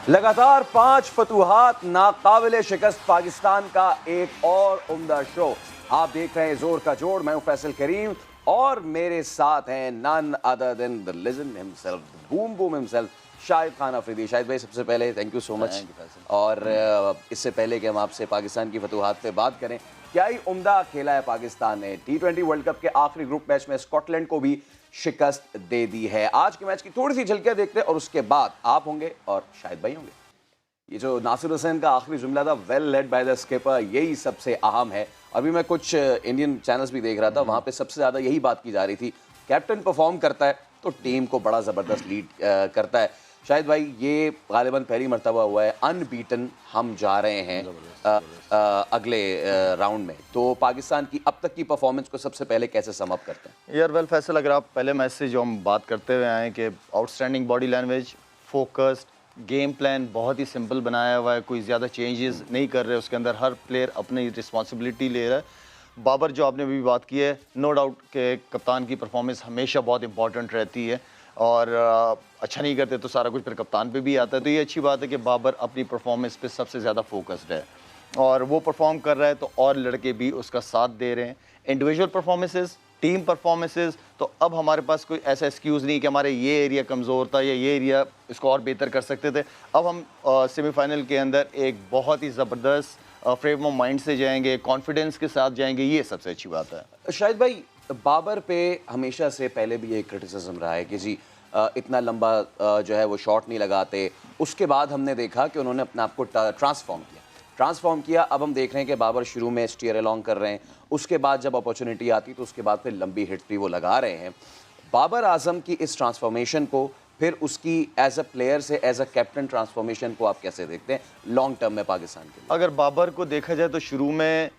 लगातार 5 फतूहात, नाकाबिले शिकस्त पाकिस्तान का एक और उम्दा शो। आप देख रहे हैं जोर का जोड़। मैं हूं फैसल करीम और मेरे साथ हैं none other than the legend himself, boom boom himself, Shahid Khan Afridi. Shahid भाई, सबसे पहले थैंक यू सो मच। और इससे पहले कि हम आपसे पाकिस्तान की फतूहात पे बात करें, क्या ही उम्दा खेला है पाकिस्तान ने। T20 वर्ल्ड कप के आखिरी ग्रुप मैच में स्कॉटलैंड को भी शिकस्त दे दी है। आज के मैच की थोड़ी सी झलकियां देखते हैं और उसके बाद आप होंगे और शाहिद भाई होंगे। ये जो नासिर हुसैन का आखिरी जुमला था, well led by the skipper, यही सबसे अहम है। अभी मैं कुछ इंडियन चैनल्स भी देख रहा था, वहां पे सबसे ज्यादा यही बात की जा रही थी। कैप्टन परफॉर्म करता है तो टीम को बड़ा जबरदस्त लीड करता है। शायद भाई, ये गालिबन पहली मर्तबा हुआ है अनबीटन हम जा रहे हैं अगले राउंड में। तो पाकिस्तान की अब तक की परफॉर्मेंस को सबसे पहले कैसे सम अप करते हैं? यार वेल फैसल, अगर आप पहले मैच से जो हम बात करते हुए आए कि outstanding body language, focused, game plan बहुत ही सिंपल बनाया हुआ है, कोई ज़्यादा चेंजेस नहीं कर रहे उसके अंदर, हर प्लेयर अपनी रिस्पॉन्सिबिलिटी ले रहा है। बाबर जो आपने भी बात की है, नो डाउट के कप्तान की परफॉर्मेंस हमेशा बहुत इंपॉर्टेंट रहती है और अच्छा नहीं करते तो सारा कुछ फिर कप्तान पे भी आता है। तो ये अच्छी बात है कि बाबर अपनी परफॉर्मेंस पे सबसे ज़्यादा फोकस्ड है और वो परफॉर्म कर रहा है तो और लड़के भी उसका साथ दे रहे हैं। इंडिविजुअल परफॉर्मेंसेस, टीम परफॉर्मेंसेस, तो अब हमारे पास कोई ऐसा एक्सक्यूज़ नहीं कि हमारे ये एरिया कमज़ोर था या ये एरिया इसको और बेहतर कर सकते थे। अब हम सेमीफाइनल के अंदर एक बहुत ही ज़बरदस्त फ्रेम ऑफ माइंड से जाएंगे, कॉन्फिडेंस के साथ जाएंगे, ये सबसे अच्छी बात है। शाहिद भाई, बाबर पे हमेशा से पहले भी ये क्रिटिसिज्म रहा है कि जी इतना लंबा जो है वो शॉट नहीं लगाते। उसके बाद हमने देखा कि उन्होंने अपने आप को ट्रांसफॉर्म किया। अब हम देख रहे हैं कि बाबर शुरू में स्टीयर अलोंग कर रहे हैं, उसके बाद जब अपॉर्चुनिटी आती तो उसके बाद फिर लंबी हिट भी वो लगा रहे हैं। बाबर आजम की इस ट्रांसफॉर्मेशन को, फिर उसकी एज अ प्लेयर से एज अ कैप्टन ट्रांसफॉर्मेशन को आप कैसे देखते हैं लॉन्ग टर्म में पाकिस्तान के लिए? अगर बाबर को देखा जाए तो शुरू में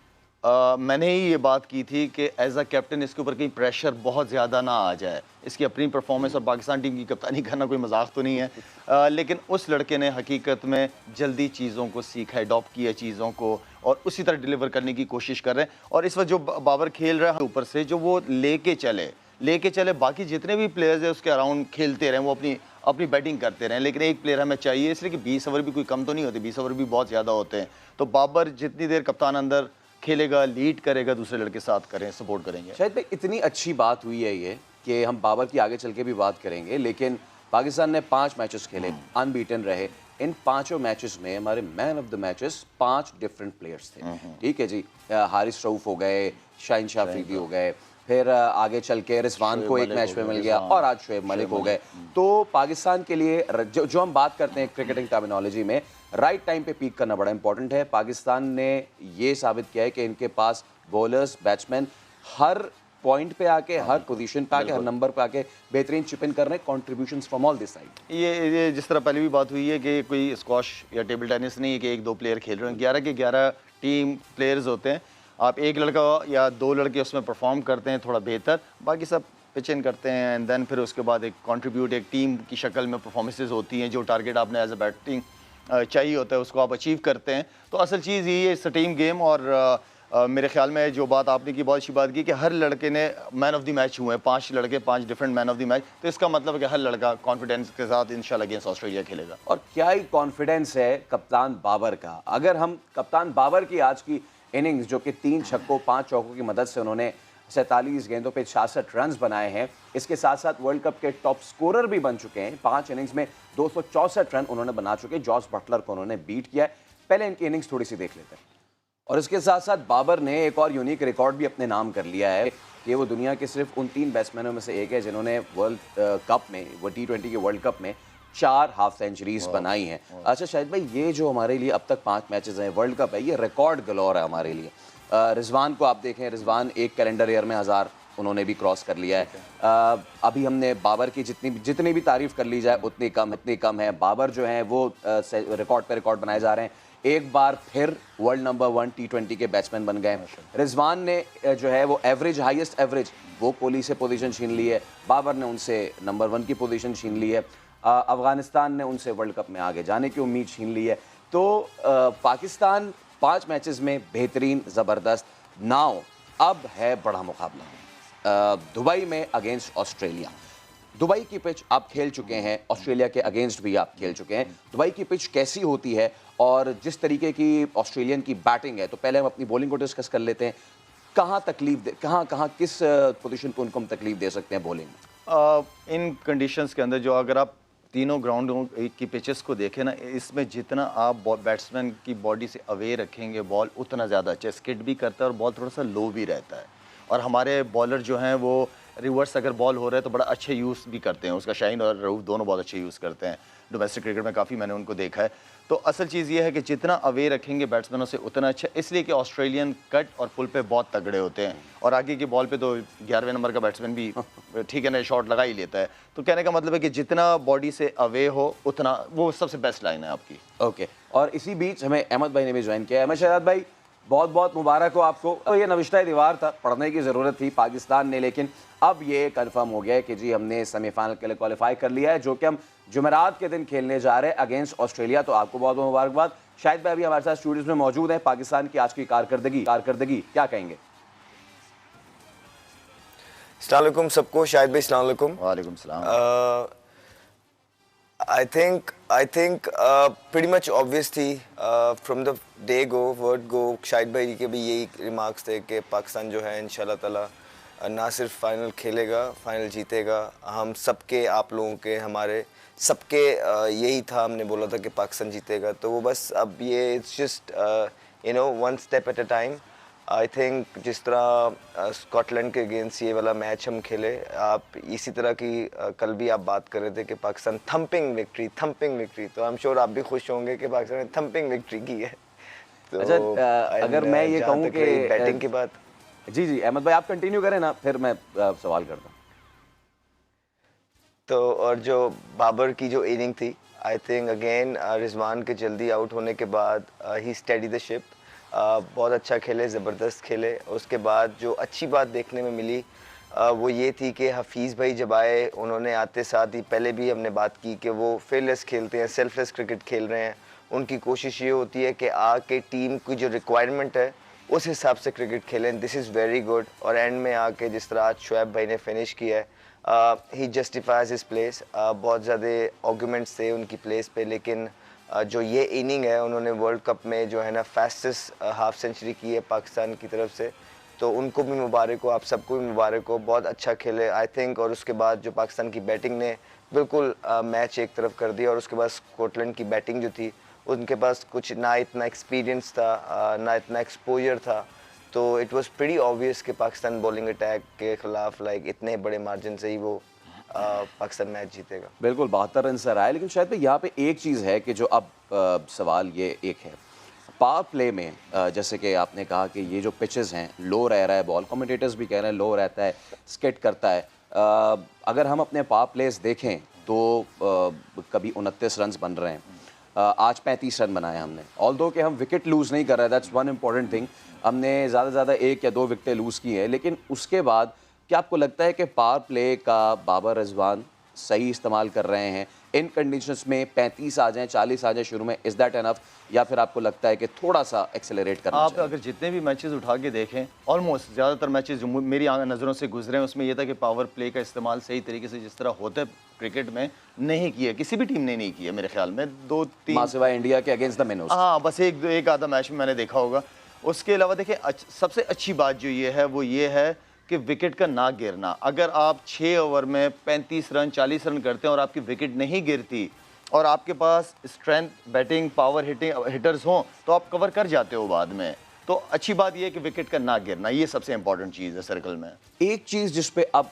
मैंने ही ये बात की थी कि एज अ कैप्टन इसके ऊपर कहीं प्रेशर बहुत ज़्यादा ना आ जाए। इसकी अपनी परफॉर्मेंस और पाकिस्तान टीम की कप्तानी करना कोई मजाक तो नहीं है, लेकिन उस लड़के ने हकीकत में जल्दी चीज़ों को सीखा है, अडॉप्ट किया चीज़ों को और उसी तरह डिलीवर करने की कोशिश कर रहे हैं। और इस वक्त जो बाबर खेल रहा है ऊपर से, जो वो लेके चले बाकी जितने भी प्लेयर्स हैं उसके अराउंड खेलते रहें, वो अपनी अपनी बैटिंग करते रहें। लेकिन एक प्लेयर हमें चाहिए, इसलिए कि 20 ओवर भी कोई कम तो नहीं होते, 20 ओवर भी बहुत ज़्यादा होते हैं। तो बाबर जितनी देर कप्तान अंदर खेलेगा, लीड करेगा, दूसरे लड़के साथ करें, सपोर्ट करेंगे। शायद भाई, इतनी अच्छी बात हुई है ये कि हम बाबर की आगे चल के भी बात करेंगे, लेकिन पाकिस्तान ने 5 मैचेस खेले, अनबीटन रहे। इन 5 मैचेस में हमारे man of the matches 5 different players थे। ठीक है जी, हारिस रऊफ हो गए, शाहीन शाह अफरीदी हो गए, फिर आगे चल के रिजवान को एक मैच में मिल गया और आज शोएब मलिक हो गए। तो पाकिस्तान के लिए जो हम बात करते हैं क्रिकेटिंग टर्मिनोलॉजी में, राइट टाइम पे पीक करना बड़ा इंपॉर्टेंट है। पाकिस्तान ने ये साबित किया है कि इनके पास बॉलर्स, बैट्समैन हर पॉइंट पे आके, हर पोजीशन पे आके, हर नंबर पे आके बेहतरीन चिप इन कर रहे हैं। Contributions from all this side. ये जिस तरह पहले भी बात हुई है कि कोई स्क्वाश या टेबल टेनिस नहीं है कि 1-2 प्लेयर खेल रहे हैं, 11 के 11 टीम प्लेयर्स होते हैं। आप एक लड़का या 2 लड़के उसमें परफॉर्म करते हैं थोड़ा बेहतर, बाकी सब पिच इन करते हैं एंड देन फिर उसके बाद एक कंट्रीब्यूट, एक टीम की शक्ल में परफॉर्मेंसेस होती हैं। जो टारगेट आपने एज अ बैटिंग चाहिए होता है उसको आप अचीव करते हैं। तो असल चीज़ यही है, इट्स अ टीम गेम। और मेरे ख्याल में जो बात आपने की, बहुत अच्छी बात की कि हर लड़के ने मैन ऑफ द मैच हुए हैं, 5 लड़के, 5 different man of the match. तो इसका मतलब है कि हर लड़का कॉन्फिडेंस के साथ इंशाल्लाह अगेंस्ट ऑस्ट्रेलिया खेलेगा। और क्या ही कॉन्फिडेंस है कप्तान बाबर का। अगर हम कप्तान बाबर की आज की इनिंग्स, जो कि 3 छक्कों 5 चौकों की मदद से उन्होंने 47 गेंदों पे 66 रन्स बनाए हैं, इसके साथ साथ वर्ल्ड कप के टॉप स्कोरर भी बन चुके हैं। 5 इनिंग्स में 264 रन उन्होंने बना चुके हैं। जॉस बटलर को उन्होंने बीट किया है। पहले इनकी इनिंग्स थोड़ी सी देख लेते हैं। और इसके साथ साथ बाबर ने एक और यूनिक रिकॉर्ड भी अपने नाम कर लिया है कि वो दुनिया के सिर्फ उन 3 बैट्समैनों में से एक है जिन्होंने वर्ल्ड कप में, वो T20 के वर्ल्ड कप में 4 हाफ सेंचुरीज बनाई हैं। अच्छा शाहिद भाई, ये जो हमारे लिए अब तक 5 मैचेस हैं, वर्ल्ड कप है, ये रिकॉर्ड गलोर है हमारे लिए। रिजवान को आप देखें, रिजवान एक कैलेंडर ईयर में 1000 उन्होंने भी क्रॉस कर लिया है। अभी हमने बाबर की जितनी भी तारीफ कर ली जाए उतनी कम है। बाबर जो है वो रिकॉर्ड पे रिकॉर्ड बनाए जा रहे हैं। एक बार फिर वर्ल्ड नंबर 1 T20 के बैट्समैन बन गए। रिजवान ने जो है वो हाईएस्ट एवरेज वो कोहली से पोजीशन छीन ली है। बाबर ने उनसे नंबर 1 की पोजीशन छीन ली है। अफगानिस्तान ने उनसे वर्ल्ड कप में आगे जाने की उम्मीद छीन ली है। तो पाकिस्तान 5 मैचेस में बेहतरीन, ज़बरदस्त। नाउ अब है बड़ा मुकाबला दुबई में अगेंस्ट ऑस्ट्रेलिया। दुबई की पिच आप खेल चुके हैं, ऑस्ट्रेलिया के अगेंस्ट भी आप खेल चुके हैं। दुबई की पिच कैसी होती है और जिस तरीके की ऑस्ट्रेलियन की बैटिंग है, तो पहले हम अपनी बॉलिंग को डिस्कस कर लेते हैं। कहाँ कहाँ किस पोजीशन पे उनको हम तकलीफ दे सकते हैं बॉलिंग में? इन कंडीशंस के अंदर जो अगर आप तीनों ग्राउंडों की पिचेस को देखें ना, इसमें जितना आप बैट्समैन की बॉडी से अवे रखेंगे बॉल उतना ज़्यादा अच्छा स्किड भी करता है और बॉल थोड़ा सा लो भी रहता है। और हमारे बॉलर जो हैं वो रिवर्स अगर बॉल हो रहा है तो बड़ा अच्छे यूज़ भी करते हैं उसका, शाहीन और रऊफ दोनों बहुत अच्छे यूज़ करते हैं। डोमेस्टिक क्रिकेट में काफ़ी मैंने उनको देखा है। तो असल चीज़ ये है कि जितना अवे रखेंगे बैट्समैनों से उतना अच्छा, इसलिए कि ऑस्ट्रेलियन कट और पुल पे बहुत तगड़े होते हैं और आगे की बॉल पे तो 11वें नंबर का बैट्समैन भी ठीक है ना शॉट लगा ही लेता है। तो कहने का मतलब है कि जितना बॉडी से अवे हो उतना, वो सबसे बेस्ट लाइन है आपकी। ओके, और इसी बीच हमें अहमद भाई ने भी ज्वाइन किया है। अहमद शहजाद भाई, बहुत बहुत मुबारक हो आपको। तो ये नविश्ता दीवार था, पढ़ने की ज़रूरत थी पाकिस्तान ने, लेकिन अब ये कंफर्म हो गया है कि जी हमने सेमीफाइनल के लिए क्वालिफाई कर लिया है, जो कि हम जुमेरात के दिन खेलने जा रहे हैं अगेंस्ट ऑस्ट्रेलिया। तो आपको बहुत बहुत मुबारकबाद। शाहिद भाई अभी हमारे साथ स्टूडियोज में मौजूद हैं। पाकिस्तान की आज की कारकर्दगी क्या कहेंगे? अस्सलाम वालेकुम सबको। शाहिद भाई अस्सलाम वालेकुम। वालेकुम सलाम। I think pretty much obvious थी from the day go, word go। Shahid भाई के भी यही रिमार्क्स थे कि पाकिस्तान जो है इंशाल्लाह ताला ना सिर्फ फाइनल खेलेगा, फाइनल जीतेगा। हम सबके, आप लोगों के, हमारे सबके यही था, हमने बोला था कि पाकिस्तान जीतेगा। तो वो बस अब ये it's just one step at a time. I think जिस तरह स्कॉटलैंड के अगेंस्ट ये वाला मैच हम खेले, आप इसी तरह की कल भी आप बात कर रहे थे कि पाकिस्तान थम्पिंग विक्ट्री। तो आई एम श्योर आप भी खुश होंगे कि पाकिस्तान ने थम्पिंग विक्ट्री की है। तो अच्छा, अगर मैं ये कहूँ कि बैटिंग की बात, जी अहमद भाई आप कंटिन्यू करें ना, फिर मैं सवाल करता हूँ। तो और जो बाबर की जो इनिंग थी, आई थिंक अगेन रिजवान के जल्दी आउट होने के बाद ही स्टेडी द शिप। बहुत अच्छा खेले, ज़बरदस्त खेले। उसके बाद जो अच्छी बात देखने में मिली वो ये थी कि हफीज़ भाई जब आए, उन्होंने आते साथ ही, पहले भी हमने बात की कि वो फेयरलेस खेलते हैं, सेल्फलेस क्रिकेट खेल रहे हैं। उनकी कोशिश ये होती है कि आके टीम की जो रिक्वायरमेंट है उस हिसाब से क्रिकेट खेलें। This is very good. और एंड में आके जिस तरह आज शुएब भाई ने फिनिश किया है, ही जस्टिफाइज हिज प्लेस। बहुत ज़्यादा आर्गूमेंट्स थे उनकी प्लेस पे, लेकिन जो ये इनिंग है, उन्होंने वर्ल्ड कप में जो है ना फास्टेस्ट हाफ सेंचुरी की है पाकिस्तान की तरफ से। तो उनको भी मुबारक हो, आप सबको भी मुबारक हो। बहुत अच्छा खेले आई थिंक। और उसके बाद जो पाकिस्तान की बैटिंग ने बिल्कुल मैच एक तरफ कर दिया। और उसके बाद स्कॉटलैंड की बैटिंग जो थी, उनके पास कुछ ना इतना एक्सपीरियंस था, ना इतना एक्सपोजर था। तो इट वाज प्रीटी ऑब्वियस कि पाकिस्तान बॉलिंग अटैक के खिलाफ इतने बड़े मार्जिन से ही वो पाकिस्तान मैच जीतेगा। बिल्कुल 72 रन से रहा है। लेकिन शायद भाई यहाँ पे एक चीज़ है कि जो अब सवाल ये एक है, पावर प्ले में जैसे कि आपने कहा कि ये जो पिचेस हैं लो रह रहा है बॉल, कमेंटेटर्स भी कह रहे हैं लो रहता है, स्किट करता है। अगर हम अपने पावर प्लेस देखें तो कभी 29 रन बन रहे हैं, आज 35 रन बनाए हमने। ऑल्दो कि हम विकेट लूज़ नहीं कर रहे, दैट्स वन इम्पॉर्टेंट थिंग। हमने ज़्यादा से ज़्यादा 1 या 2 विकेटें लूज़ की हैं। लेकिन उसके बाद क्या आपको लगता है कि पावर प्ले का बाबर रिजवान सही इस्तेमाल कर रहे हैं इन कंडीशंस में? 35 आ जाएं, 40 आ जाएं शुरू में, इज़ दैट एनफ, या फिर आपको लगता है कि थोड़ा सा एक्सेलरेट करना आप चाहिए? अगर जितने भी मैचेस उठा के देखें, ऑलमोस्ट ज़्यादातर मैचेस जो मेरी नज़रों से गुजरे हैं उसमें यह था कि पावर प्ले का इस्तेमाल सही तरीके से जिस तरह होता है क्रिकेट में नहीं किया, किसी भी टीम ने नहीं किया मेरे ख्याल में। 2-3 सिवाय इंडिया के अगेंस्ट द मिनोस। हाँ, बस एक आधा मैच में मैंने देखा होगा। उसके अलावा देखिए सबसे अच्छी बात जो ये है वो ये है कि विकेट का ना गिरना। अगर आप 6 ओवर में 35 रन 40 रन करते हैं और आपकी विकेट नहीं गिरती और आपके पास स्ट्रेंथ बैटिंग पावर हिटर्स हों तो आप कवर कर जाते हो बाद में। तो अच्छी बात यह है कि विकेट का ना गिरना, ये सबसे इंपॉर्टेंट चीज़ है सर्कल में। एक चीज़ जिस पे अब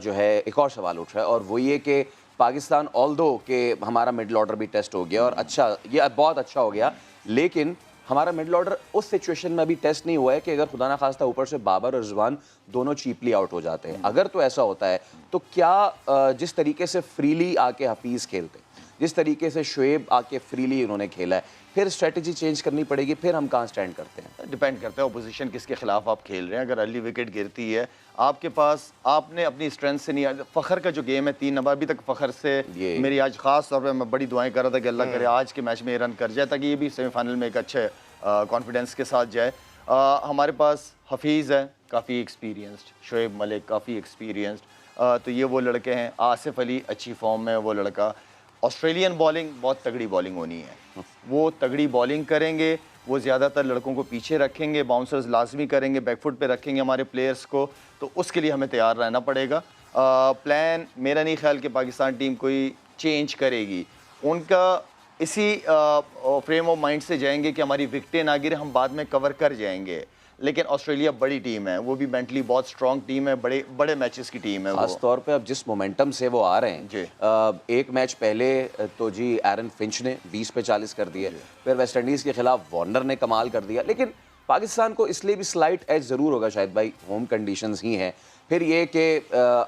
जो है एक और सवाल उठ रहा है, और वो ये कि पाकिस्तान ऑल्दो के हमारा मिडल ऑर्डर भी टेस्ट हो गया और अच्छा, ये बहुत अच्छा हो गया, लेकिन हमारा मिडल ऑर्डर उस सिचुएशन में अभी टेस्ट नहीं हुआ है कि अगर खुदा ना खास्ता ऊपर से बाबर और रिजवान दोनों चीपली आउट हो जाते हैं। अगर तो ऐसा होता है तो क्या जिस तरीके से फ्रीली आके हफीज़ खेलते, जिस तरीके से शुएब आके फ्रीली उन्होंने खेला है, फिर स्ट्रेटजी चेंज करनी पड़ेगी? फिर हम कहाँ स्टैंड करते हैं? डिपेंड करता है अपोजिशन किसके खिलाफ आप खेल रहे हैं। अगर अर्ली विकेट गिरती है आपके पास, आपने अपनी स्ट्रेंथ से नहीं, फ़खर का जो गेम है 3 नंबर, अभी तक फ़खर से मेरी आज ख़ास तौर पे मैं बड़ी दुआएं कर रहा था कि अल्लाह करे आज के मैच में रन कर जाए ताकि ये भी सेमीफाइनल में एक अच्छे कॉन्फिडेंस के साथ जाए। हमारे पास हफीज़ है काफ़ी एक्सपीरियंस्ड, शुएब मलिक काफ़ी एक्सपीरियंस्ड, तो ये वो लड़के हैं। आसिफ अली अच्छी फॉर्म में, वो लड़का। ऑस्ट्रेलियन बॉलिंग बहुत तगड़ी बॉलिंग होनी है, वो तगड़ी बॉलिंग करेंगे, वो ज़्यादातर लड़कों को पीछे रखेंगे, बाउंसर्स लाजमी करेंगे, बैकफुट पे रखेंगे हमारे प्लेयर्स को, तो उसके लिए हमें तैयार रहना पड़ेगा। प्लान मेरा नहीं ख्याल कि पाकिस्तान टीम कोई चेंज करेगी, उनका इसी फ्रेम ऑफ माइंड से जाएंगे कि हमारी विकेटें ना गिरे, हम बाद में कवर कर जाएंगे। लेकिन ऑस्ट्रेलिया बड़ी टीम है, वो भी मेंटली बहुत स्ट्रॉन्ग टीम है, बड़े बड़े मैचेस की टीम है। खास तौर पे अब जिस मोमेंटम से वो आ रहे हैं जी। एक मैच पहले तो जी एरन फिंच ने 20 पे 40 कर दिया, फिर वेस्ट इंडीज़ के खिलाफ वार्नर ने कमाल कर दिया। लेकिन पाकिस्तान को इसलिए भी स्लाइट एज ज़रूर होगा शायद भाई, होम कंडीशंस ही हैं। फिर ये कि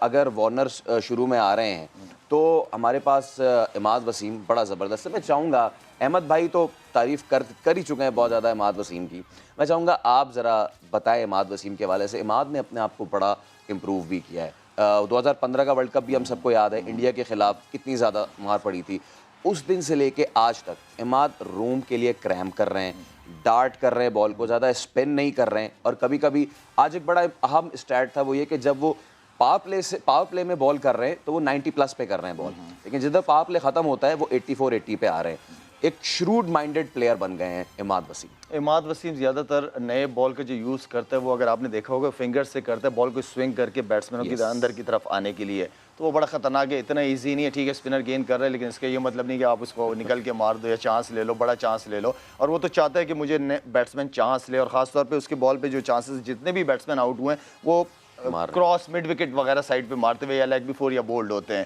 अगर वार्नर शुरू में आ रहे हैं तो हमारे पास इमाद वसीम बड़ा ज़बरदस्त है। मैं चाहूँगा, अहमद भाई तो तारीफ़ कर ही चुके हैं बहुत ज़्यादा इमाद वसीम की, मैं चाहूँगा आप ज़रा बताएं इमाद वसीम के हवाले से। इमाद ने अपने आप को बड़ा इम्प्रूव भी किया है। 2015 का वर्ल्ड कप भी हम सबको याद है, इंडिया के ख़िलाफ़ कितनी ज़्यादा मार पड़ी थी। उस दिन से लेके आज तक इमाद रूम के लिए क्रैम्प कर रहे हैं, डार्ट कर रहे हैं बॉल को, ज़्यादा स्पिन नहीं कर रहे हैं। और कभी कभी आज एक बड़ा अहम स्टैट था, वो ये कि जब वो पावर प्ले में बॉल कर रहे हैं तो वो 90+ पे कर रहे हैं बॉल, लेकिन जिधर पावर प्ले ख़त्म होता है वो 84-80 पे आ रहे हैं। एक श्रूड माइंडेड प्लेयर बन गए हैं इमाद वसीम। इमाद वसीम ज़्यादातर नए बॉल का जो यूज़ करता है, वो अगर आपने देखा होगा फिंगर से करता है, बॉल को स्विंग करके बैट्समैनों की अंदर की तरफ आने के लिए, तो वो बड़ा ख़तरनाक है। इतना इजी नहीं है, ठीक है स्पिनर गेन कर रहा है, लेकिन इसका ये मतलब नहीं कि आप उसको निकल के मार दो या चांस ले लो, बड़ा चांस ले लो। और वो तो चाहता है कि मुझे बैट्समैन चांस ले, और ख़ासतौर पर उसके बॉल पर जो चांसेस, जितने भी बैट्समैन आउट हुए हैं वो क्रॉस मिड विकेट वगैरह साइड पे मारते हुए या लेग बिफोर या बोल्ड होते हैं।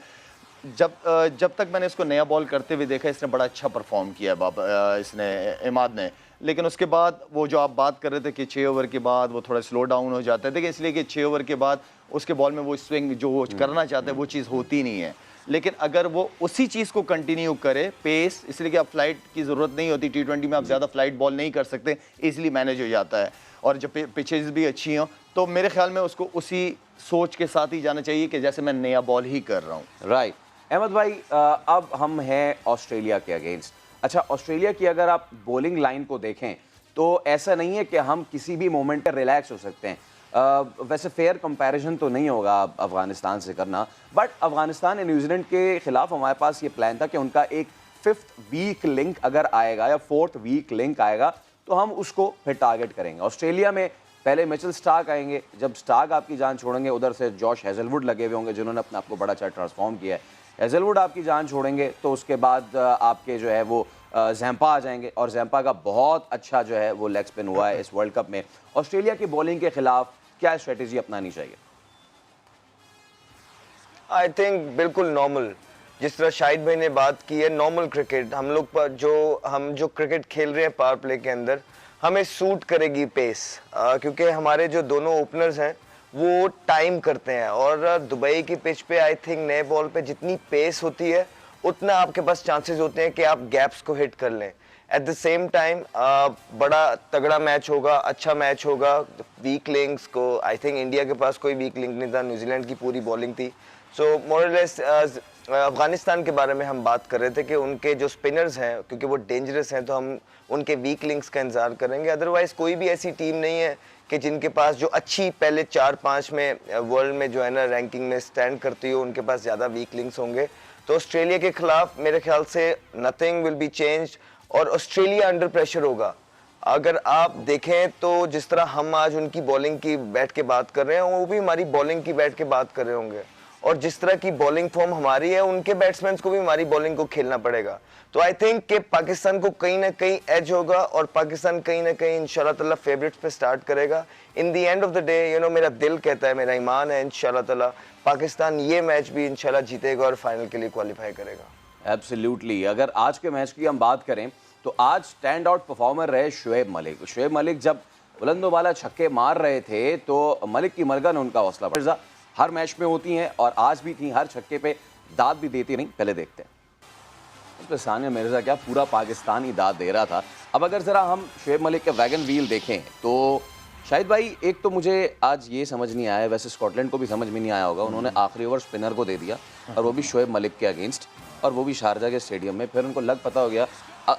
जब तक मैंने इसको नया बॉल करते हुए देखा, इसने बड़ा अच्छा परफॉर्म किया है इसने इमाद ने। लेकिन उसके बाद वो जो आप बात कर रहे थे कि 6 ओवर के बाद वो थोड़ा स्लो डाउन हो जाता है, देखिए इसलिए कि 6 ओवर के बाद उसके बॉल में वो स्विंग जो वो करना चाहता है वो चीज़ होती नहीं है। लेकिन अगर वो उसी चीज़ को कंटिन्यू करे, पेस, इसलिए कि आप फ्लाइट की ज़रूरत नहीं होती, T20 में आप ज़्यादा फ्लाइट बॉल नहीं कर सकते, ईजिली मैनेज हो जाता है। और जब पिचेज़ भी अच्छी हों तो मेरे ख्याल में उसको उसी सोच के साथ ही जाना चाहिए कि जैसे मैं नया बॉल ही कर रहा हूँ। राइट अहमद भाई, अब हम हैं ऑस्ट्रेलिया के अगेंस्ट। अच्छा, ऑस्ट्रेलिया की अगर आप बॉलिंग लाइन को देखें तो ऐसा नहीं है कि हम किसी भी मोमेंट पर रिलैक्स हो सकते हैं। वैसे फेयर कंपैरिजन तो नहीं होगा अफ़गानिस्तान से करना, बट अफ़गानिस्तान और न्यूजीलैंड के ख़िलाफ़ हमारे पास ये प्लान था कि उनका एक 5th वीक लिंक अगर आएगा या 4th वीक लिंक आएगा तो हम उसको फिर टारगेट करेंगे। ऑस्ट्रेलिया में पहले मिचेल स्टार्क आएंगे, जब स्टार्क आपकी जान छोड़ेंगे उधर से जॉश हेजलवुड लगे हुए होंगे जिन्होंने अपने आप को बड़ा अच्छा ट्रांसफॉर्म किया है। हेजलवुड आपकी जान छोड़ेंगे तो उसके बाद आपके जो है वो ज़ैम्पा आ जाएंगे, और ज़ैम्पा का बहुत अच्छा जो है वो लेग स्पिन हुआ है इस वर्ल्ड कप में। ऑस्ट्रेलिया की बॉलिंग के खिलाफ क्या स्ट्रेटेजी अपनानी चाहिए? आई थिंक बिल्कुल नॉर्मल, जिस तरह शाहिद भाई ने बात की है, नॉर्मल क्रिकेट हम लोग पर हम जो क्रिकेट खेल रहे हैं पावर प्ले के अंदर, हमें सूट करेगी पेस, क्योंकि हमारे जो दोनों ओपनर्स हैं वो टाइम करते हैं। और दुबई की पिच पे आई थिंक नए बॉल पे जितनी पेस होती है उतना आपके पास चांसेस होते हैं कि आप गैप्स को हिट कर लें। एट द सेम टाइम बड़ा तगड़ा मैच होगा, अच्छा मैच होगा। वीक लिंक्स को आई थिंक इंडिया के पास कोई वीक लिंक नहीं था, न्यूजीलैंड की पूरी बॉलिंग थी। सो मोरलेस अफगानिस्तान के बारे में हम बात कर रहे थे कि उनके जो स्पिनर्स हैं, क्योंकि वो डेंजरस हैं, तो हम उनके वीक लिंक्स का इंतजार करेंगे। अदरवाइज कोई भी ऐसी टीम नहीं है कि जिनके पास जो अच्छी पहले 4-5 में वर्ल्ड में जो है ना रैंकिंग में स्टैंड करती हो, उनके पास ज़्यादा वीक लिंक्स होंगे। तो ऑस्ट्रेलिया के खिलाफ मेरे ख्याल से नथिंग विल बी चेंज, और ऑस्ट्रेलिया अंडर प्रेशर होगा। अगर आप देखें तो जिस तरह हम आज उनकी बॉलिंग की बैठ के बात कर रहे हैं, वो भी हमारी बॉलिंग की बैठ के बात कर रहे होंगे, और जिस तरह की बॉलिंग फॉर्म हमारी है, उनके बैट्समैन को भी हमारी बॉलिंग को खेलना पड़ेगा। तो आई थिंक कि पाकिस्तान को कहीं ना कहीं एज होगा, और पाकिस्तान कहीं ना कहीं इंशाल्लाह ताला फेवरेट्स पे स्टार्ट करेगा। In the end of the day मेरा दिल कहता है, मेरा ईमान है, इंशाल्लाह ताला पाकिस्तान ये मैच भी इंशाल्लाह जीतेगा और फाइनल के लिए क्वालिफाई करेगा। एब्सोल्युटली। अगर आज के मैच की हम बात करें तो आज स्टैंड आउट परफॉर्मर रहे शुएब मलिक। शुएब मलिक जब बुलंदो वाला छक्के मार रहे थे तो मलिक की मलगन उनका हौसला बढ़ा हर मैच में होती हैं, और आज भी थी, हर छक्के पे दाद भी देती नहीं। पहले देखते हैं उस पर सानिया मिर्जा क्या पूरा पाकिस्तान ही दाद दे रहा था। अब अगर ज़रा हम शुएब मलिक के वैगन व्हील देखें तो शाहिद भाई, एक तो मुझे आज ये समझ नहीं आया, वैसे स्कॉटलैंड को भी समझ में नहीं आया होगा, उन्होंने आखिरी ओवर स्पिनर को दे दिया और वो भी शुएब मलिक के अगेंस्ट, और वो भी शारजा के स्टेडियम में। फिर उनको लग पता हो गया